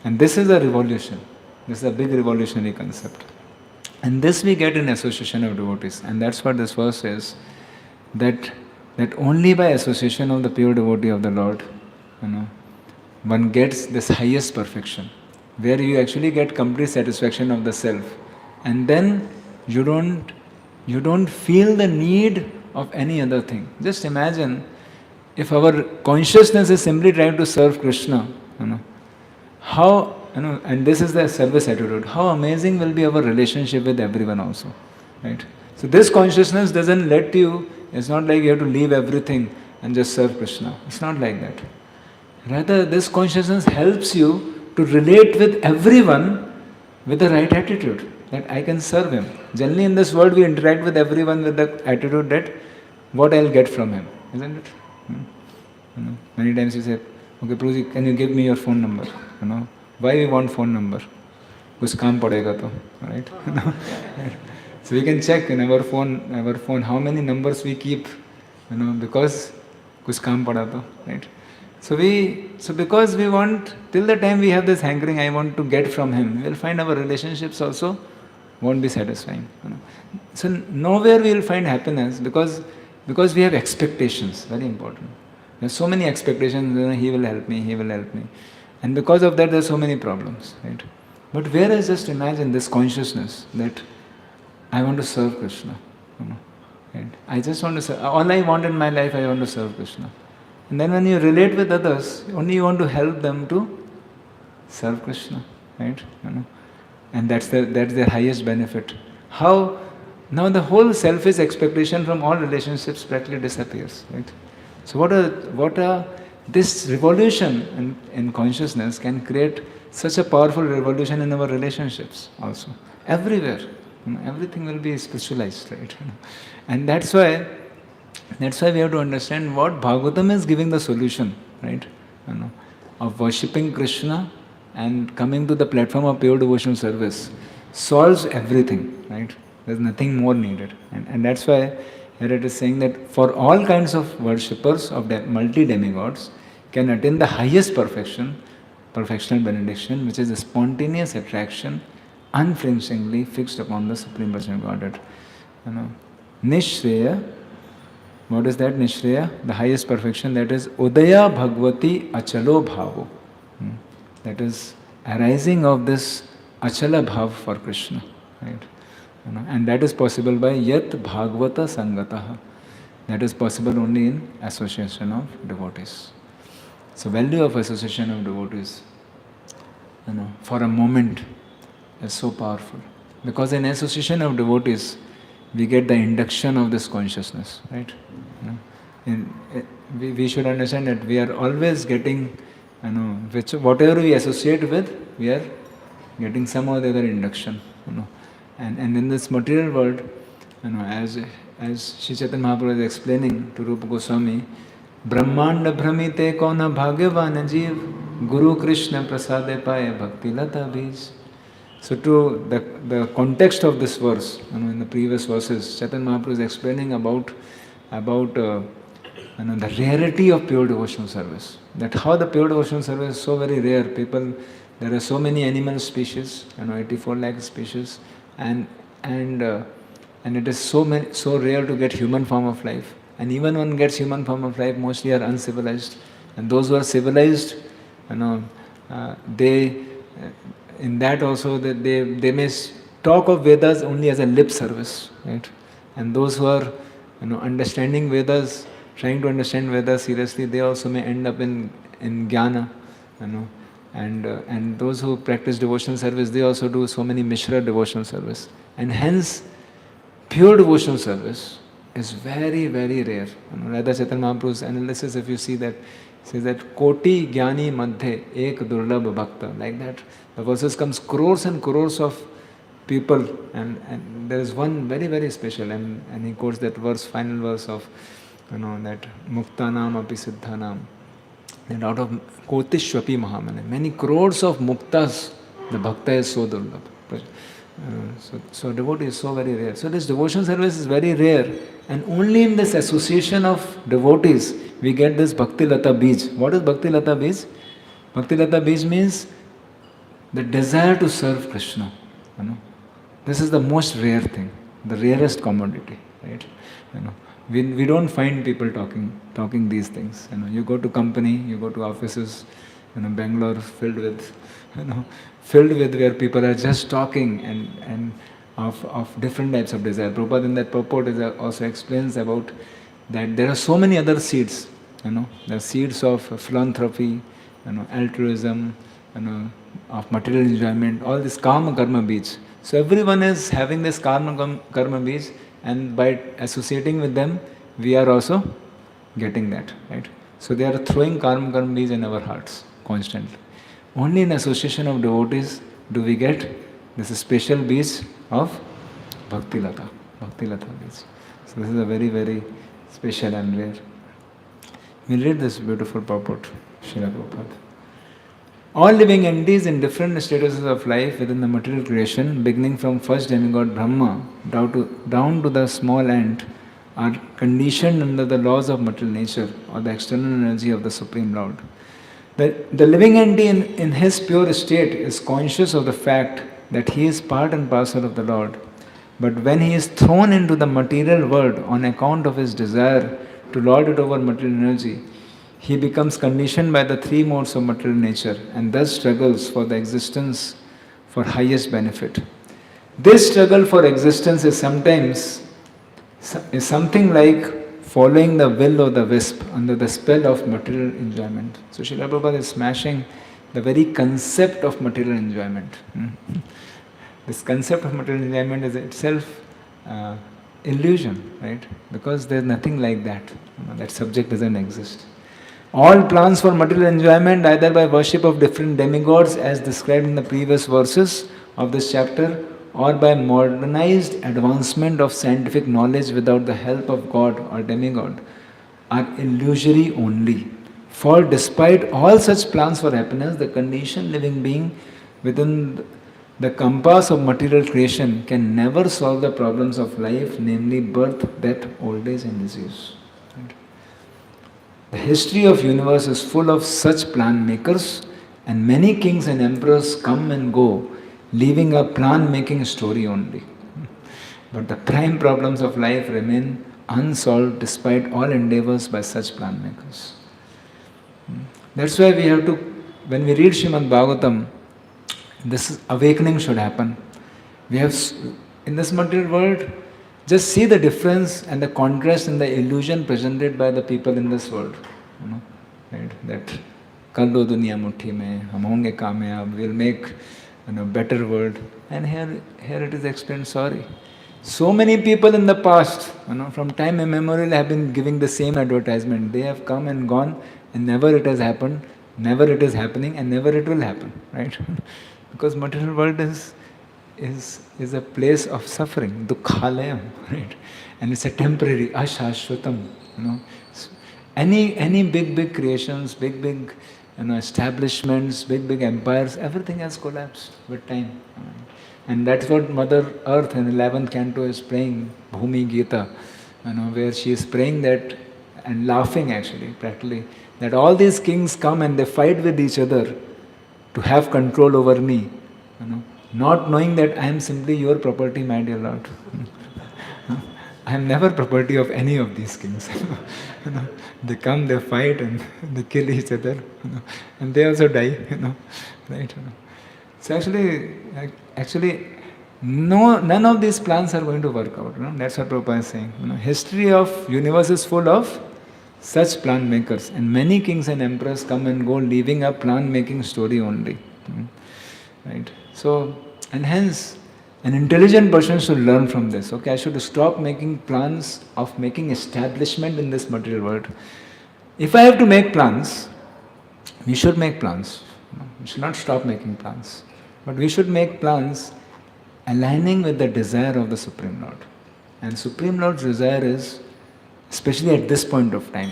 And this is a revolution. This is a big revolutionary concept. And this we get in association of devotees. And that's what this verse says, that only by association of the pure devotee of the Lord, one gets this highest perfection, where you actually get complete satisfaction of the self. And then you don't feel the need of any other thing. Just imagine if our consciousness is simply trying to serve Krishna, how, and this is the service attitude, how amazing will be our relationship with everyone also, right? So this consciousness doesn't let you, it's not like you have to leave everything and just serve Krishna. It's not like that. Rather, this consciousness helps you to relate with everyone with the right attitude, that I can serve him. Generally in this world we interact with everyone with the attitude that what I'll get from him, isn't it? Many times you say, okay, Prabhuji, can you give me your phone number? Why we want phone number? Kuch kaam padega to, right? So we can check in our phone how many numbers we keep, because kuch kaam pada to, right? So because we want, till the time we have this hankering, I want to get from him, we will find our relationships also won't be satisfying. So nowhere we will find happiness because we have expectations, very important. There are so many expectations, he will help me, he will help me. And because of that there are so many problems, right? But whereas just imagine this consciousness that I want to serve Krishna. Right? I just want to serve, all I want in my life, I want to serve Krishna. And then when you relate with others, only you want to help them to serve Krishna, right? And that's their highest benefit. How? Now the whole selfish expectation from all relationships practically disappears, right? So what are this revolution in consciousness can create such a powerful revolution in our relationships also. Everywhere. Everything will be spiritualized, right? And that's why we have to understand what Bhagavatam is giving the solution, right? Of worshipping Krishna and coming to the platform of pure devotional service solves everything, right? There's nothing more needed. And that's why here it is saying that for all kinds of worshippers of multi-demigods can attain the highest perfection, perfectional benediction, which is a spontaneous attraction, unflinchingly fixed upon the Supreme Personal Godhead. Nishreya, what is that Nishreya? The highest perfection, that is Udaya Bhagavati Achalo Bhavo. That is arising of this Achala Bhav for Krishna. Right? And that is possible by Yat Bhagavata Sangataha. That is possible only in association of devotees. So value of association of devotees, for a moment is so powerful. Because in association of devotees, we get the induction of this consciousness, right? We should understand that we are always getting, whatever we associate with, we are getting some or the other induction, And in this material world, as Sri Chaitanya Mahaprabhu is explaining to Rupa Goswami, Brahmanda Brahmite Kona Bhagavan Jeev Guru Krishna Prasade Paya Bhakti Lata Bij. So to the context of this verse, in the previous verses, Chaitanya Mahaprabhu is explaining about the rarity of pure devotional service. That how the pure devotional service is so very rare. There are so many animal species, 84 lakh species, and it is so rare to get human form of life. And even one gets human form of life, mostly are uncivilized. And those who are civilized, they in that also that they may talk of Vedas only as a lip service, right? And those who are understanding Vedas, trying to understand Vedas seriously, they also may end up in jnana, and those who practice devotional service, they also do so many Mishra devotional service. And hence, pure devotional service is very, very rare. Radha Chaitanya Mahaprabhu's analysis, if you see that, says that Koti Jnani Madhye Ek Durlabh Bhakta. Like that, the verses comes crores and crores of people, and there is one very, very special, and he quotes that verse, final verse of that Muktanam Api Siddhanam. And out of Kotishwapi Mahamane, many crores of muktas, the bhakta is so durlabh. So devotee is so very rare. So this devotion service is very rare, and only in this association of devotees we get this Bhakti Lata Bij. What is Bhakti Lata Bij? Bhakti Lata Bij means the desire to serve Krishna. This is the most rare thing, the rarest commodity, right? We don't find people talking these things. You go to company, you go to offices, Bangalore filled with where people are just talking and of different types of desire. Prabhupada in that purport also explains about that there are so many other seeds. There are seeds of philanthropy, altruism, of material enjoyment, all this karma bij. So everyone is having this karma bij, and by associating with them, we are also getting that, right? So they are throwing karma bij in our hearts constantly. Only in association of devotees do we get this special bij of Bhakti Lata bij. So this is a very, very special and rare. We'll read this beautiful purport, Srila Prabhupada. All living entities in different statuses of life within the material creation, beginning from first demigod Brahma down to the small ant, are conditioned under the laws of material nature or the external energy of the Supreme Lord. The living entity in his pure state is conscious of the fact that he is part and parcel of the Lord. But when he is thrown into the material world on account of his desire to lord it over material energy, he becomes conditioned by the three modes of material nature and thus struggles for the existence for highest benefit. This struggle for existence is something like following the will of the wisp under the spell of material enjoyment. So Srila Prabhupada is smashing the very concept of material enjoyment. This concept of material enjoyment is itself illusion, right? Because there is nothing like that. That subject doesn't exist. All plans for material enjoyment, either by worship of different demigods as described in the previous verses of this chapter, or by modernized advancement of scientific knowledge without the help of God or demigod are illusory only. For despite all such plans for happiness, the conditioned living being within the compass of material creation can never solve the problems of life, namely birth, death, old age, and disease. The history of universe is full of such plan makers, and many kings and emperors come and go, leaving a plan making story only. But the prime problems of life remain unsolved despite all endeavors by such plan makers. That's why we have to, when we read Srimad Bhagavatam, this awakening should happen. We have, in this material world, just see the difference and the contrast and the illusion presented by the people in this world. Right? That kal do duniya muthi mein, hum honge kamyab, we'll make better world. And here it is explained, sorry. So many people in the past, from time immemorial have been giving the same advertisement. They have come and gone, and never it has happened, never it is happening, and never it will happen, right? Because material world is a place of suffering, dukkhalayam, right? And it's a temporary, ashashvatam, Any big creations, big establishments, big empires, everything has collapsed with time. And that's what Mother Earth in 11th canto is praying, Bhumi Gita, where she is praying that, and laughing actually, practically, that all these kings come and they fight with each other to have control over me, not knowing that I am simply your property, my dear Lord. I am never property of any of these kings. They come, they fight, and they kill each other, and they also die, right? So actually, none of these plans are going to work out. That's what Prabhupada is saying. History of universe is full of such plan makers, and many kings and emperors come and go, leaving a plan making story only. Right? So, and hence, an intelligent person should learn from this. Okay, I should stop making plans of making establishment in this material world. If I have to make plans, we should make plans. We should not stop making plans. But we should make plans aligning with the desire of the Supreme Lord. And Supreme Lord's desire is, especially at this point of time,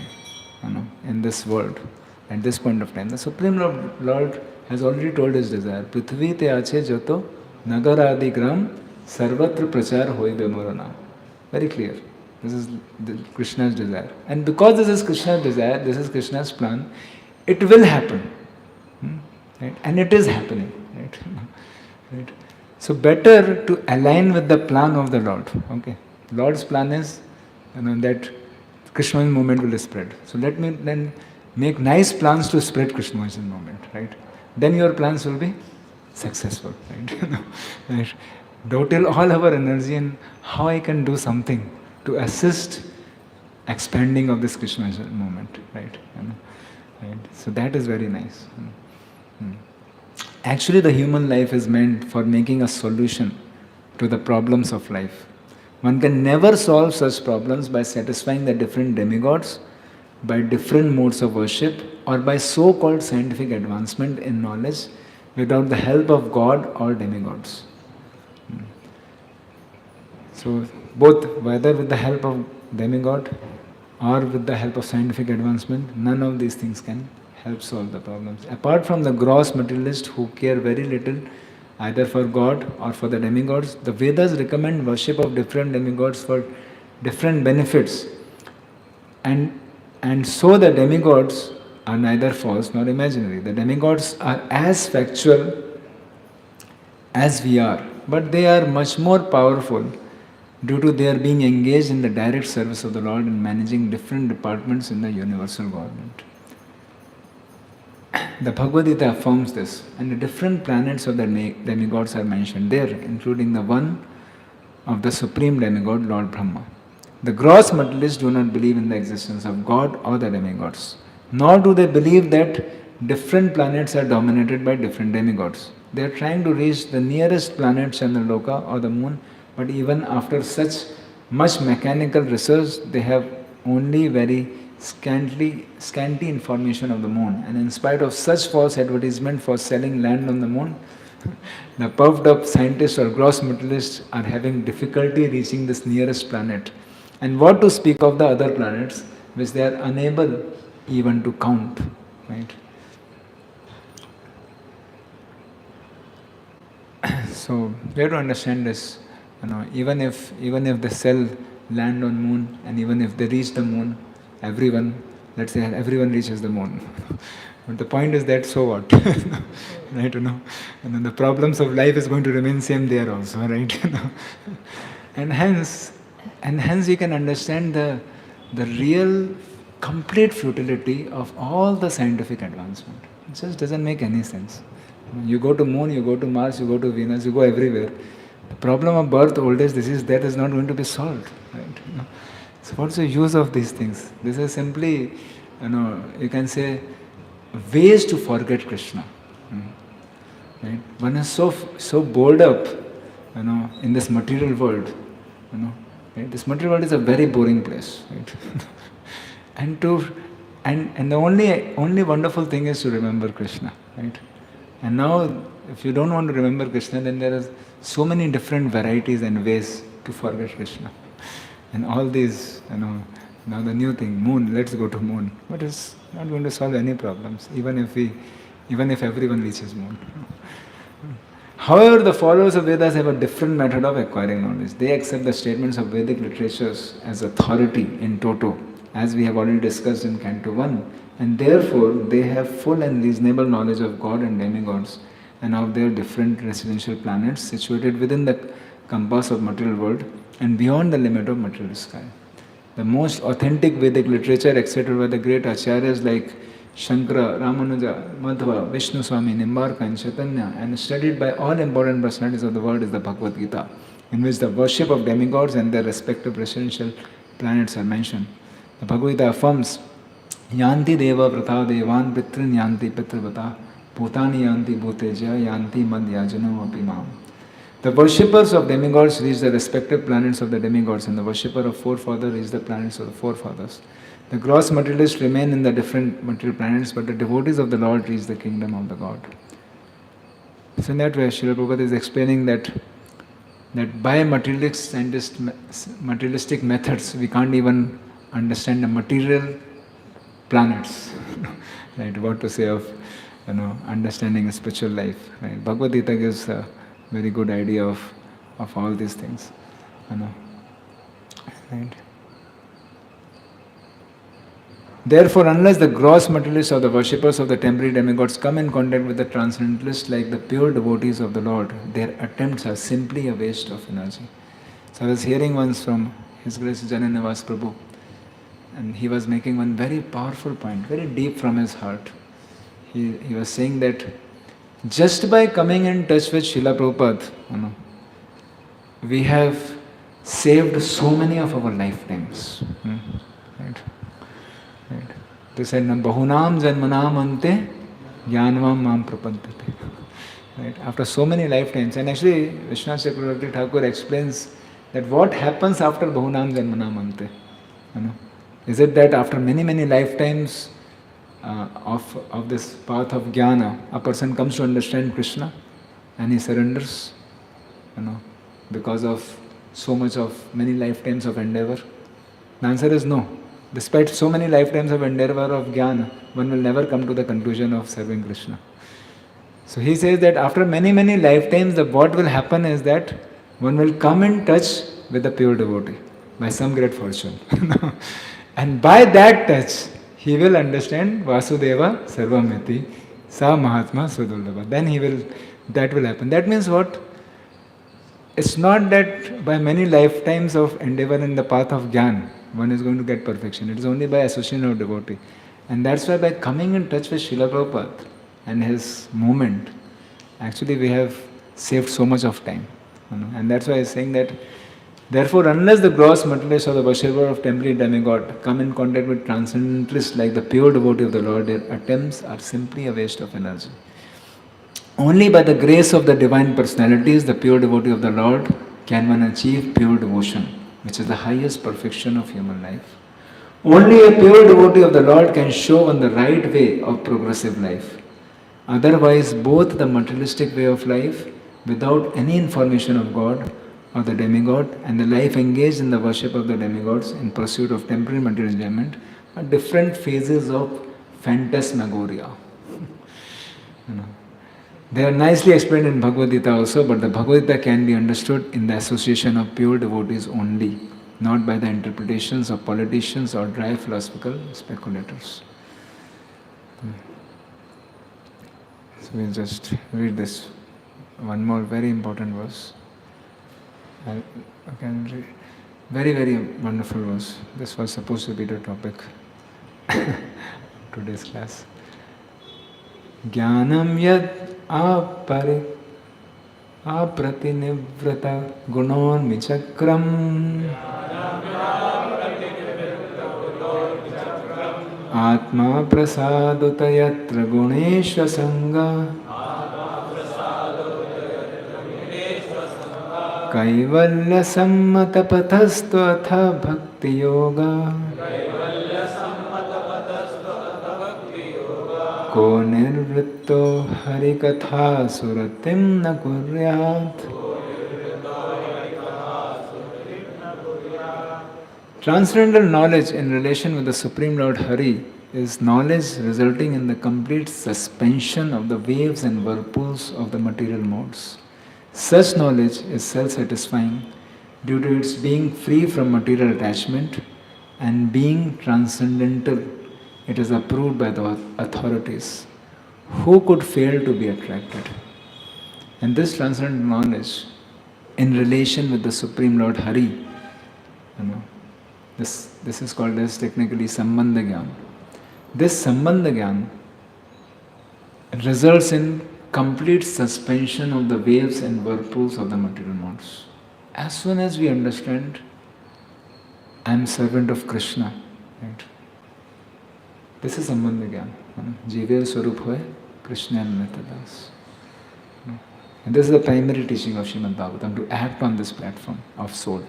in this world, at this point of time, the Supreme Lord has already told his desire. Prithvi te ache jato nagar adi gram sarvatra prachar hoy bemorana. Very clear. This is Krishna's desire. And because this is Krishna's desire, this is Krishna's plan, it will happen. Right? And it is happening. Right? Right? So better to align with the plan of the Lord. Okay. Lord's plan is that Krishna movement will spread. So let me then make nice plans to spread Krishna movement. Right? Then your plans will be successful. Right? Right? Total all our energy in how I can do something to assist expanding of this Krishna movement. Right? Right? So that is very nice. Actually, the human life is meant for making a solution to the problems of life. One can never solve such problems by satisfying the different demigods, by different modes of worship, or by so-called scientific advancement in knowledge without the help of God or demigods. So, both, whether with the help of demigod or with the help of scientific advancement, none of these things can help solve the problems. Apart from the gross materialists who care very little either for God or for the demigods, the Vedas recommend worship of different demigods for different benefits. And so the demigods are neither false nor imaginary. The demigods are as factual as we are, but they are much more powerful due to their being engaged in the direct service of the Lord and managing different departments in the universal government. The Bhagavad Gita affirms this, and the different planets of the demigods are mentioned there, including the one of the supreme demigod, Lord Brahma. The gross materialists do not believe in the existence of God or the demigods, nor do they believe that different planets are dominated by different demigods. They are trying to reach the nearest planet, Chandraloka or the moon, but even after such much mechanical research, they have only very scanty information of the moon. And in spite of such false advertisement for selling land on the moon, The puffed up scientists or gross materialists are having difficulty reaching this nearest planet. And what to speak of the other planets which they are unable even to count. Right? So we have to understand this. Even if the cell land on moon, and even if they reach the moon, let's say everyone reaches the moon. But the point is that, so what? Right? And then the problems of life is going to remain same there also, right? and hence you can understand the real complete futility of all the scientific advancement. It just doesn't make any sense. You go to moon, you go to Mars, you go to Venus, you go everywhere. The problem of birth, old age, disease, death is not going to be solved. Right? So what's the use of these things? This is simply, you can say, ways to forget Krishna. Right? One is so bored up, in this material world. Right? This material world is a very boring place. Right? and the only wonderful thing is to remember Krishna. Right? And now, if you don't want to remember Krishna, then there are so many different varieties and ways to forget Krishna. And all these, now the new thing, moon, let's go to moon. But it's not going to solve any problems, even if everyone reaches moon. However, the followers of Vedas have a different method of acquiring knowledge. They accept the statements of Vedic literatures as authority in toto, as we have already discussed in Canto 1. And therefore, they have full and reasonable knowledge of God and demigods and of their different residential planets situated within the compass of material world and beyond the limit of material sky. The most authentic Vedic literature accepted by the great acharyas like Shankara, Ramanuja, Madhva, Vishnu Swami, Nimbarka and Chaitanya, and studied by all important personalities of the world, is the Bhagavad Gita, in which the worship of demigods and their respective residential planets are mentioned. The Bhagavad Gita affirms, Yanti deva vrata devan pitrin yanti pitrivata bhutani yanti bhuteja yanti madhyajano apimam. The worshippers of demigods reach the respective planets of the demigods, and the worshipper of forefathers reach the planets of the forefathers. The gross materialists remain in the different material planets, but the devotees of the Lord reach the kingdom of the God. So in that way, Srila Prabhupada is explaining that by materialistic methods, we can't even understand the material planets. Right? What to say of understanding a spiritual life. Right? Bhagavad Gita gives a very good idea of all these things. Right? Therefore, unless the gross materialists or the worshippers of the temporary demigods come in contact with the transcendentalists like the pure devotees of the Lord, their attempts are simply a waste of energy. So I was hearing once from His Grace Jananavas Prabhu, and he was making one very powerful point, very deep from his heart. He was saying that just by coming in touch with Srila Prabhupada, we have saved so many of our lifetimes. Right? Right. They said, Bahunam janmanam ante jnanvam mam prapantate. Right. After so many lifetimes, and actually Vishwanath Chakravarti Thakur explains that what happens after Bahunam janmanam ante. Is it that after many, many lifetimes of this path of jnana, a person comes to understand Krishna and he surrenders, because of so much of many lifetimes of endeavor? The answer is no. Despite so many lifetimes of endeavor of jnana, one will never come to the conclusion of serving Krishna. So he says that after many, many lifetimes, what will happen is that one will come in touch with the pure devotee by some great fortune. And by that touch, he will understand Vasudeva Sarvamyati Sa Mahatma Sudurlabha. Then that will happen. That means what? It's not that by many lifetimes of endeavor in the path of jnana, one is going to get perfection. It is only by association of devotee. And that's why by coming in touch with Srila Prabhupada and his movement, actually we have saved so much of time. And that's why I was saying that, therefore, unless the gross materialists or the worshipper of temporary demigod come in contact with transcendentalists like the pure devotee of the Lord, their attempts are simply a waste of energy. Only by the grace of the divine personalities, the pure devotee of the Lord, can one achieve pure devotion, which is the highest perfection of human life. Only a pure devotee of the Lord can show on the right way of progressive life. Otherwise, both the materialistic way of life, without any information of God or the demigod, and the life engaged in the worship of the demigods in pursuit of temporary material enjoyment are different phases of phantasmagoria. You know. They are nicely explained in Bhagavad Gita also, but the Bhagavad Gita can be understood in the association of pure devotees only, not by the interpretations of politicians or dry philosophical speculators. So we'll just read this one more very important verse. I can read. Very, very wonderful verse. This was supposed to be the topic of today's class. Jnanam yad aprativrata gunon michakram Atma prasaduta yatra guneshva sanga Kaivalya sammata pathastu atha bhakti yoga Ko nirvritto harikatha suratim na kuryat. Transcendental knowledge in relation with the Supreme Lord Hari is knowledge resulting in the complete suspension of the waves and whirlpools of the material modes. Such knowledge is self-satisfying due to its being free from material attachment and being transcendental. It is approved by the authorities. Who could fail to be attracted? And this transcendental knowledge in relation with the Supreme Lord Hari, this is called as technically Sambandha Gyan. This Sambandha Gyan results in complete suspension of the waves and whirlpools of the material modes. As soon as we understand, I am servant of Krishna, right? This is Sambandha Gyan. Jive Swarup Hoy, Krishna Metadas. And this is the primary teaching of Srimad Bhagavatam, to act on this platform of soul,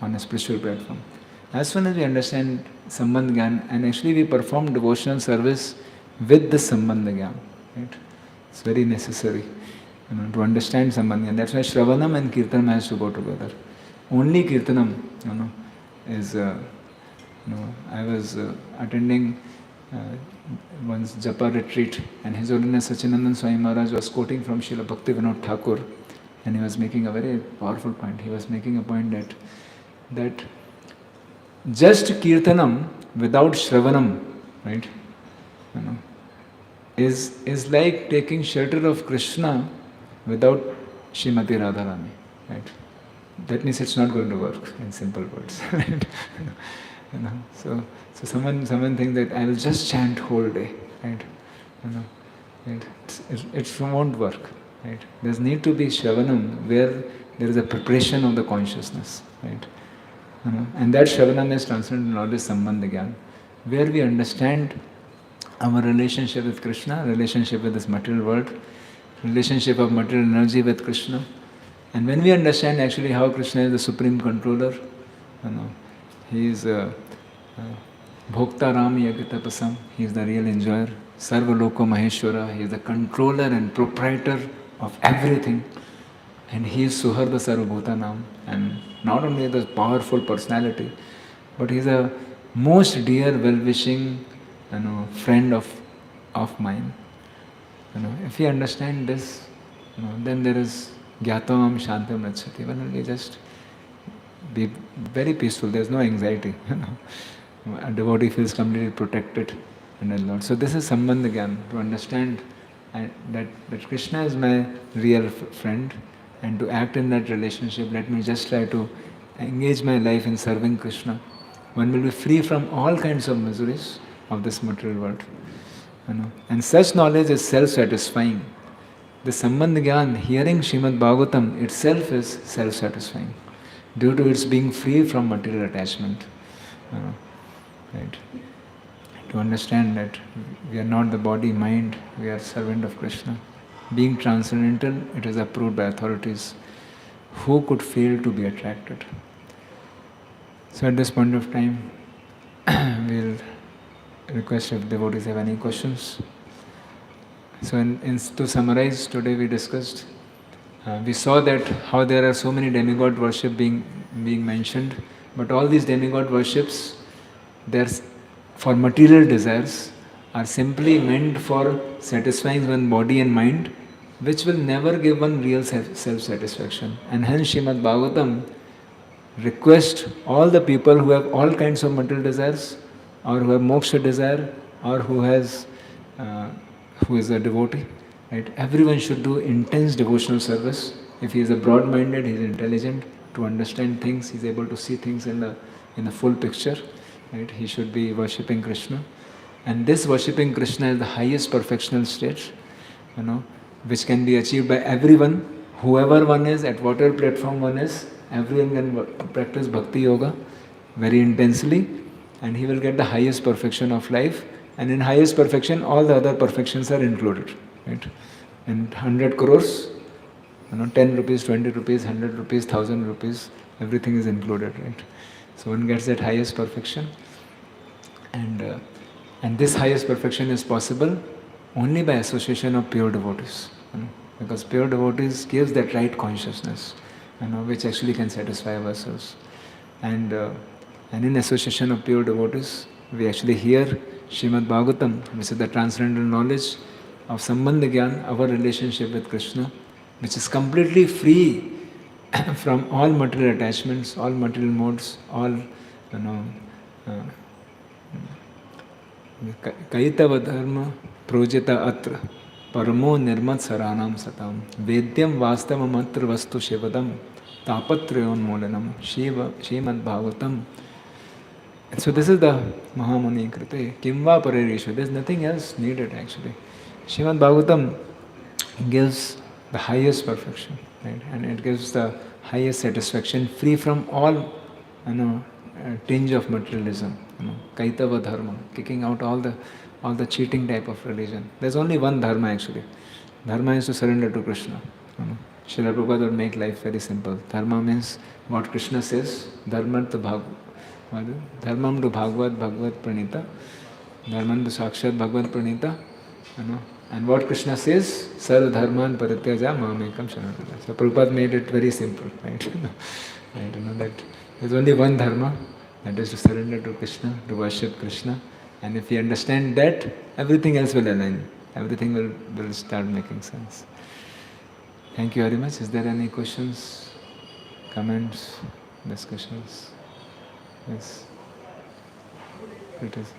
on a spiritual platform. As soon as we understand Sambandha Gyan, and actually we perform devotional service with the Sambandha Gyan, right? It's very necessary, to understand Sambandha Gyan. That's why Shravanam and Kirtanam has to go together. Only Kirtanam, is, I was attending one's Japa retreat, and His Holiness Sachinandan Swami Maharaj was quoting from Srila Bhaktivinoda Thakur, and he was making a very powerful point. He was making a point that just Kirtanam without Shravanam, right, is like taking shelter of Krishna without Srimati Radharani, right? That means it's not going to work, in simple words. Right? So someone thinks that I will just chant whole day, right? It won't work, right? There's need to be Shravanam where there is a preparation of the consciousness, right? And that Shravanam is transcendental knowledge, Sambandha Gyan, where we understand our relationship with Krishna, relationship with this material world, relationship of material energy with Krishna. And when we understand actually how Krishna is the supreme controller, he is Bhokta Ram Yagatapasam, he is the real enjoyer, Sarva Loko Maheshwara, he is the controller and proprietor of everything. And he is Suharda Sarvabhutanam, and not only the powerful personality, but he is a most dear, well-wishing, friend of mine. If we understand this, then there is Gyatavam Shantam Rachati. When we just be very peaceful, there is no anxiety. A devotee feels completely protected and alone. So this is Sambandha Gyan, to understand that Krishna is my real friend, and to act in that relationship, let me just try to engage my life in serving Krishna. One will be free from all kinds of miseries of this material world. And such knowledge is self-satisfying. The Sambandha Gyan, hearing Srimad Bhagavatam itself is self-satisfying due to its being free from material attachment. Right? To understand that we are not the body, mind, we are servant of Krishna. Being transcendental, it is approved by authorities. Who could fail to be attracted? So at this point of time, we'll request if devotees have any questions. So, to summarize, today we discussed, we saw that how there are so many demigod worship being mentioned, but all these demigod worships, they're for material desires, are simply meant for satisfying one body and mind, which will never give one real self-satisfaction. And hence Srimad Bhagavatam request all the people who have all kinds of material desires, or who have moksha desire, or uh, who is a devotee, right? Everyone should do intense devotional service. If he is a broad-minded, he is intelligent to understand things, he is able to see things in the full picture, right? He should be worshipping Krishna, and this worshipping Krishna is the highest perfectional state, which can be achieved by everyone, whoever one is, at whatever platform one is. Everyone can practice bhakti yoga very intensely, and he will get the highest perfection of life. And in highest perfection, all the other perfections are included, right? And 100 crores, 10 rupees, 20 rupees, 100 rupees, 1000 rupees, everything is included, right? So one gets that highest perfection, and this highest perfection is possible only by association of pure devotees, because pure devotees gives that right consciousness, which actually can satisfy ourselves. And in association of pure devotees, we actually hear Srimad Bhagavatam, which is the transcendental knowledge of Sambandha Gyan, our relationship with Krishna, which is completely free from all material attachments, all material modes, all, Kaitava dharma projita atra paramo nirmat saranam satam vedyam vastavam atra vastu shivadam tapatrayon molanam shiva shrimad bhagavatam. So this is the Mahamuni Krite Kimva Parerishu. There's nothing else needed actually. Srimad Bhagavatam gives the highest perfection, right? And it gives the highest satisfaction, free from all tinge of materialism, Kaitava dharma, kicking out all the cheating type of religion. There's only one dharma actually. Dharma is to surrender to Krishna. Srila Prabhupada would make life very simple. Dharma means what Krishna says, dharmam to bhagavad bhagavad pranita, dharmam to sakshat bhagavad pranita, and what Krishna says, sarva dharman parityaja mamekam sharanam. So Prabhupada made it very simple, right? Right, that there's only one dharma, that is to surrender to Krishna, to worship Krishna, and if we understand that, everything else will align. Everything will start making sense. Thank you very much. Is there any questions, comments, discussions? Yes. It is.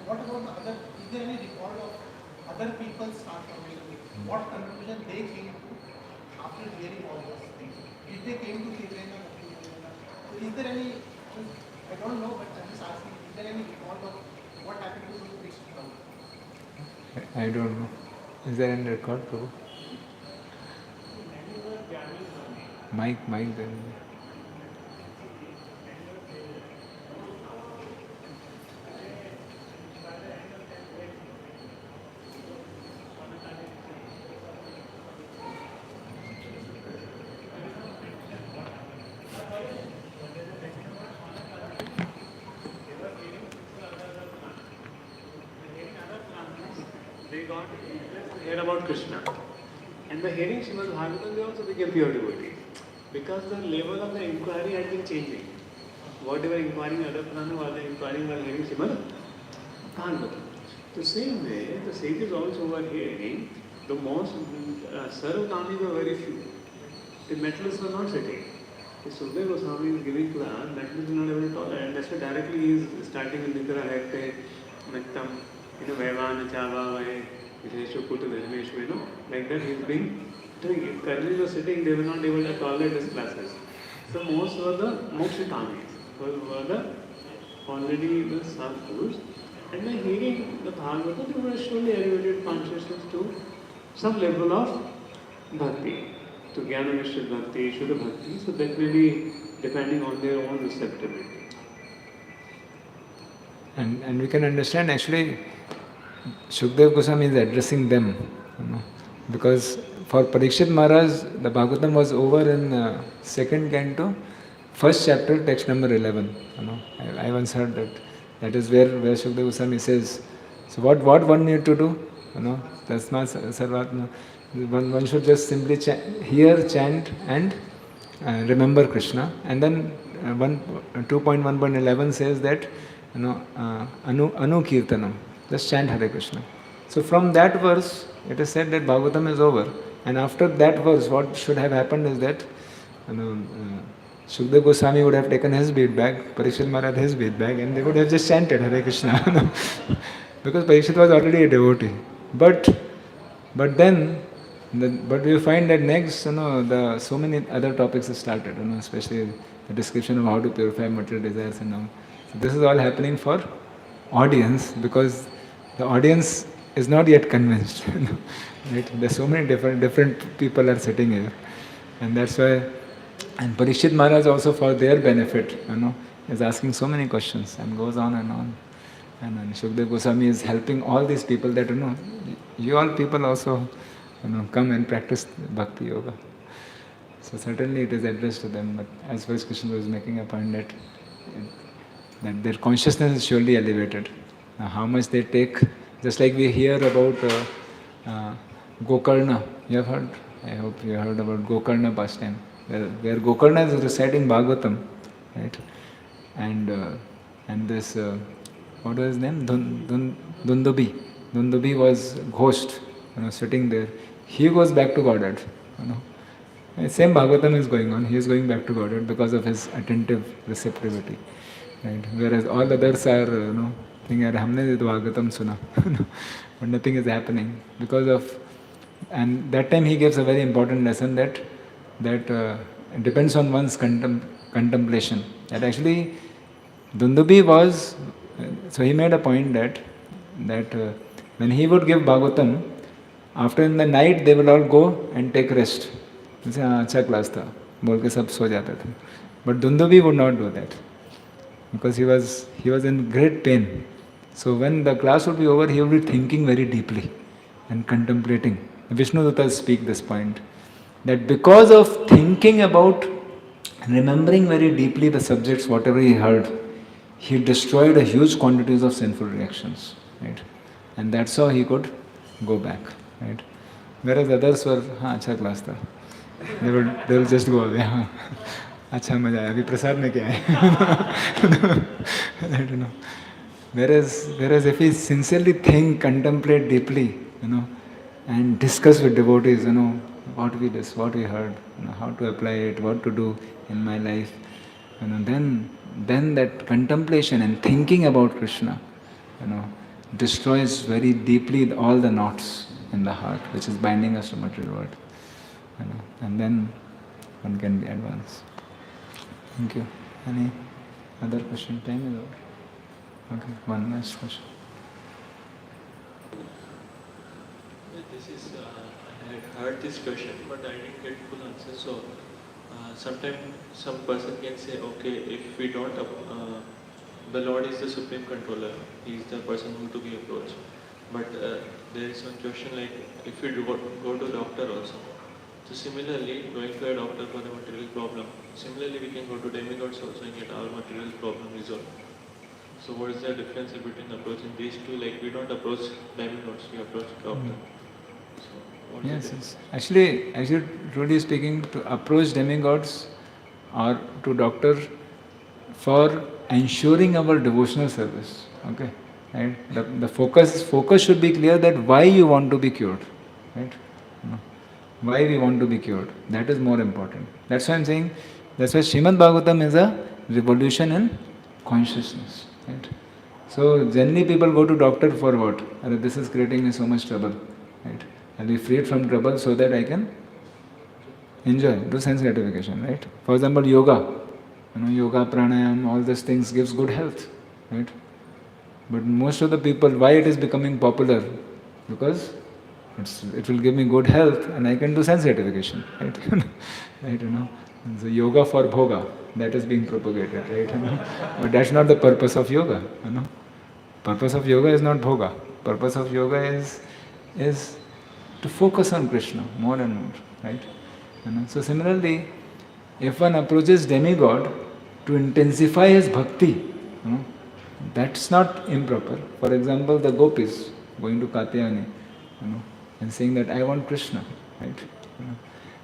What about the other? Is there any record of other people's start coming? What conclusion they came to after hearing all those things? If they came to Chaitanya, so is there any? I don't know, but I'm just asking. Is there any record of what happened to those Krishna? I don't know. Is there any record, Prabhu? Mike, then. Heard about Krishna, and by hearing Srimad Bhagavatam, they also became pure devotees, because the level of the inquiry had been changing. What they were inquiring other Purana, what they were inquiring while hearing Srimad Bhagavatam. The same way, the sages also were hearing the most Sarvakami were very few. The metalists were not sitting. The Sukadeva Goswami is giving class, metalists were not able to tolerate, and that's why directly he is starting in Nikara Hekte, Mittam, Vaivana Chava, like that he's been doing it. Currently was sitting, they were not able to tolerate his classes. So most were the mokshikamis, were the already the sadhus, and by hearing the Bhagavatam, they were surely elevated consciousness to some level of bhakti, to Jnana Mishra Bhakti, Shuddha Bhakti, so that may be depending on their own receptivity. And we can understand actually Shukdev Goswami is addressing them, because for Parikshit Maharaj, the Bhagavatam was over in second canto, first chapter, text number 11. I once heard that. That is where Shukdev Goswami says, so what one need to do? Tasmat Sarvatma. One should just simply hear, chant, and remember Krishna. And then 2.1.11 says that Anu Kirtanam, just chant Hare Krishna. So from that verse, it is said that Bhagavatam is over. And after that verse, what should have happened is that Shukdev Goswami would have taken his bead bag, Parikshit Maharaj his bead bag, and they would have just chanted Hare Krishna. Because Parikshit was already a devotee. But we find that next, so many other topics started, especially the description of how to purify material desires and all. So this is all happening for audience, because the audience is not yet convinced. Right? There's so many different people are sitting here, and that's why. And Parikshit Maharaj also, for their benefit, is asking so many questions and goes on and on. And then Shukdev Goswami is helping all these people that, you all people also, come and practice Bhakti Yoga. So certainly it is addressed to them, but as far as Krishna was making a point that their consciousness is surely elevated. Now how much they take, just like we hear about Gokarna. You have heard? I hope you heard about Gokarna pastime, where Gokarna is reciting Bhagavatam, right? And this, what was his name? Dundubi. Dundubi was ghost, sitting there. He goes back to Godhead. Same Bhagavatam is going on. He is going back to Godhead because of his attentive receptivity. Right? Whereas all others are, thinking, "Humne to Bhagavatam suna," but nothing is happening because of. And that time he gives a very important lesson that it depends on one's contemplation. That actually, Dundubi was. So he made a point that when he would give Bhagavatam, after in the night they will all go and take rest. जैसे अच्छा class था बोल के सब सो जाते थे, but Dundubi would not do that because he was in great pain. So when the class would be over, he would be thinking very deeply and contemplating. Vishnu Duttas speak this point, that because of thinking about, remembering very deeply the subjects, whatever he heard, he destroyed a huge quantities of sinful reactions, right? And that's how he could go back, right? Whereas others were, अच्छा class था. They will just go away. अच्छा मजा आया. अभी प्रसाद में क्या है? I don't know. Whereas if we sincerely think, contemplate deeply, and discuss with devotees, what we heard, how to apply it, what to do in my life, then that contemplation and thinking about Krishna, destroys very deeply all the knots in the heart, which is binding us to material world. And then one can be advanced. Thank you. Any other question? Time is over. Okay, one last question. I had heard this question, but I didn't get full answer. So, sometimes some person can say, okay, if we don't, the Lord is the supreme controller. He is the person who to be approached. But there is one question like, if we go to doctor also. So similarly, going to a doctor for a material problem, similarly we can go to demigods also and get our material problem resolved. So what is the difference between approaching these two? Like we don't approach demigods, we approach doctor. So Yes. Actually, truly speaking, to approach demigods or to doctor for ensuring our devotional service. Okay, right? The focus should be clear that why you want to be cured, right? Why we want to be cured. That is more important. That's why I'm saying. That's why Srimad Bhagavatam is a revolution in consciousness. Right? So generally people go to doctor for what? This is creating me so much trouble. Right? I'll be freed from trouble so that I can enjoy, do sense gratification. Right? For example, yoga. Yoga, pranayam, all these things gives good health. Right? But most of the people, why it is becoming popular? Because it will give me good health and I can do sense gratification, right? Right, So yoga for bhoga, that is being propagated, right? But that's not the purpose of yoga, Purpose of yoga is not bhoga. Purpose of yoga is to focus on Krishna more and more, right? So similarly, if one approaches demigod to intensify his bhakti, that's not improper. For example, the gopis going to Katyayani, and saying that I want Krishna, right?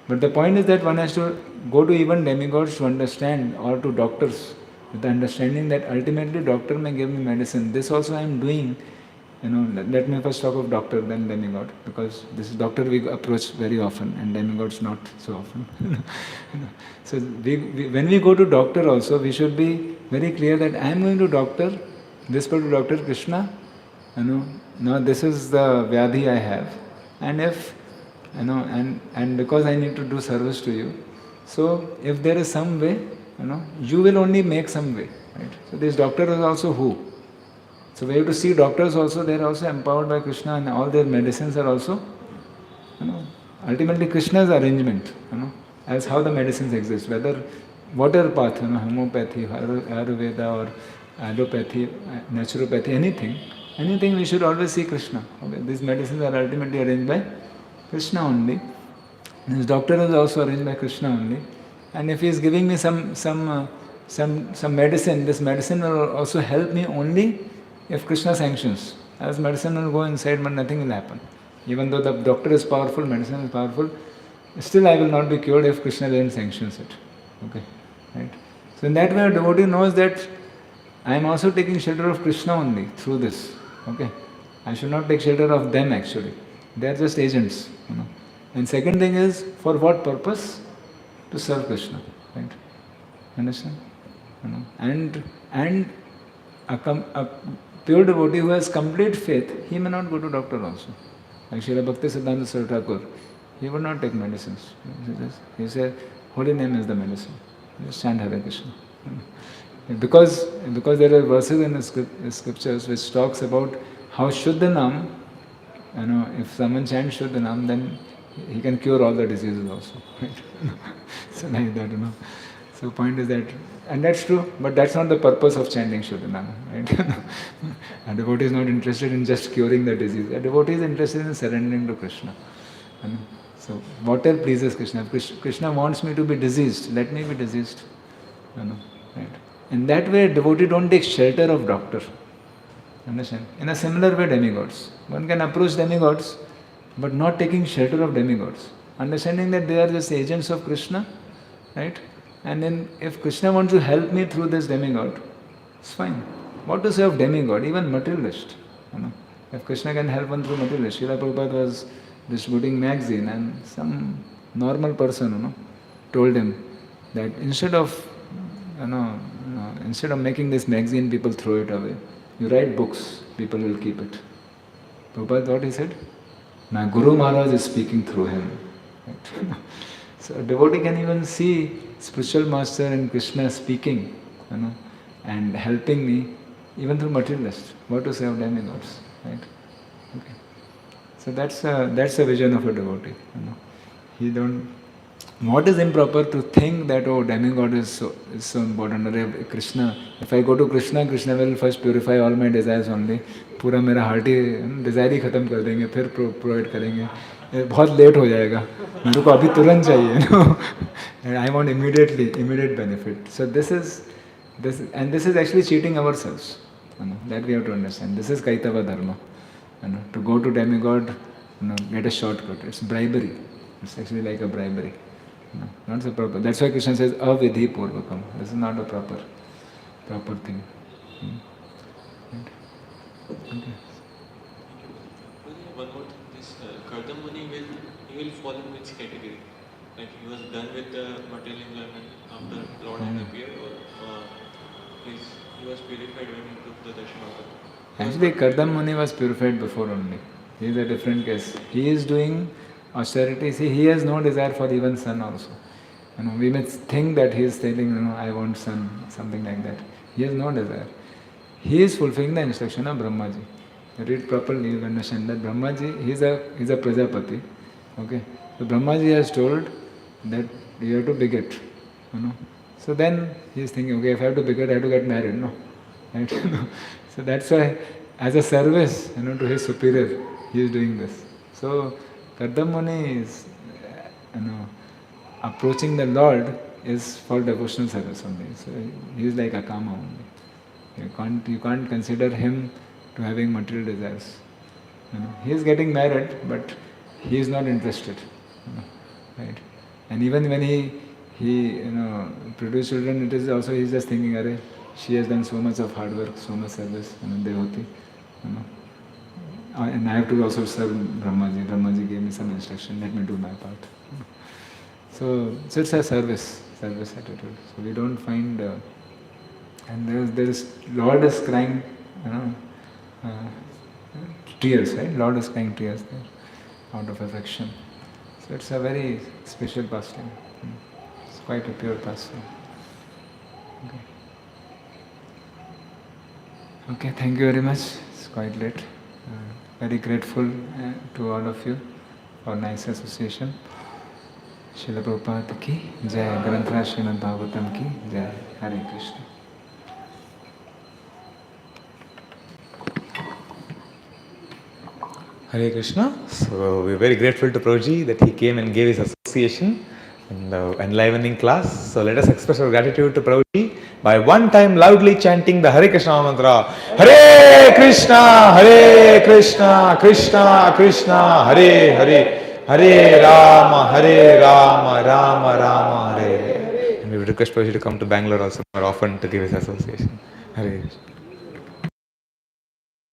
But the point is that one has to go to even demigods to understand, or to doctors, with the understanding that ultimately doctor may give me medicine. This also I am doing. Let me first talk of doctor, then demigod, because this is doctor we approach very often, and demigods not so often. So when we go to doctor also, we should be very clear that I am going to doctor, this particular doctor Krishna. Now this is the vyadhi I have, and if and because I need to do service to you, so if there is some way, you will only make some way, right? So this doctor is also who? So we have to see doctors also, they are also empowered by Krishna, and all their medicines are also, ultimately Krishna's arrangement, as how the medicines exist, whether whatever path, homeopathy, Ayurveda, or allopathy, naturopathy, anything we should always see Krishna. Okay? These medicines are ultimately arranged by Krishna only. This doctor is also arranged by Krishna only. And if he is giving me some medicine, this medicine will also help me only if Krishna sanctions. As medicine will go inside, but nothing will happen. Even though the doctor is powerful, medicine is powerful, still I will not be cured if Krishna then sanctions it. Okay, right? So in that way, a devotee knows that I am also taking shelter of Krishna only through this. Okay, I should not take shelter of them actually. They are just agents. And second thing is, for what purpose? To serve Krishna, right? Understand? And a pure devotee who has complete faith, he may not go to doctor also. Like Srila Bhakti Siddhanta Saraswati Thakur, he would not take medicines. He said, holy name is the medicine. Just chant Hare Krishna. Because there are verses in the scriptures which talks about how Shuddhanam, if someone chants Shuddhanam, then he can cure all the diseases also. Right? So like that, So point is that, and that's true, but that's not the purpose of chanting Shuddhanam, right? A devotee is not interested in just curing the disease. A devotee is interested in surrendering to Krishna. So whatever pleases Krishna. If Krishna wants me to be diseased, let me be diseased. Right? In that way, devotee don't take shelter of doctor. Understand? In a similar way, demigods. One can approach demigods, but not taking shelter of demigods. Understanding that they are just agents of Krishna, right? And then if Krishna wants to help me through this demigod, it's fine. What to say of demigod? Even materialist. If Krishna can help one through materialist. Srila Prabhupada was distributing magazine, and some normal person, told him that instead of making this magazine, people throw it away. You write books, people will keep it. Prabhupada, what he said? My Guru Maharaj is speaking through him. Right? So a devotee can even see spiritual master and Krishna speaking, and helping me even through materialists. What to say of demigods, right? Okay. So that's a vision of a devotee. He don't. What is improper to think that demigod is so important? Or Krishna. If I go to Krishna, Krishna will first purify all my desires only. पूरा मेरा heart ही desire ही ख़त्म कर देंगे, फिर provide करेंगे. बहुत late हो जाएगा, मेरे को अभी तुरंत चाहिए. I want immediate benefit. So this is actually cheating ourselves. That we have to understand. This is Kaitava Dharma. To go to demigod, get a shortcut. It's bribery. It's actually like a bribery. Not so proper. That's why Krishna says avidhi purvakam. This is not a proper thing. Right. Okay. One more thing. This Kardam Muni will fall in which category? Like he was done with the material enjoyment after Lord had appeared, or he was purified when he took the darshan. Actually, Kardam Muni was purified before only. He is a different case. He is doing austerity. See, he has no desire for even sun also. We may think that he is telling, I want sun, something like that. He has no desire. He is fulfilling the instruction of Brahmaji. Read properly, you understand that Brahmaji, he is a Prajapati. Okay? So Brahmaji has told that you have to beget. So then he is thinking, okay, if I have to beget, I have to get married. No. Right? So that's why as a service, to his superior, he is doing this. So Kardam Muni is, approaching the Lord is for devotional service only. So he is like Akama only. You can't consider him to having material desires. He is getting married, but he is not interested. Right? And even when he produce children, it is also he's just thinking, Arey, she has done so much of hard work, so much service, devoti, and I have to also serve Brahmaji. Brahmaji gave me some instruction, let me do my part. So it's a service attitude. So we don't find, and there is Lord is crying, tears, right? Lord is crying tears there, out of affection. So it's a very special pastime. It's quite a pure pastime. Okay, thank you very much. It's quite late. Very grateful to all of you for nice association. Srila Prabhupada ki Jai, Granthra Srimad Bhagavatam ki Jai, Hare Krishna. Hare Krishna. So we're very grateful to Prabhuji that he came and gave his association and enlivening class. So let us express our gratitude to Prabhuji by one time loudly chanting the Hare Krishna mantra. Hare Krishna, Krishna Krishna, Hare Hare, Hare Rama, Rama Rama, Hare Hare. And we would request Prabhuji to come to Bangalore also more often to give his association. Hare Krishna.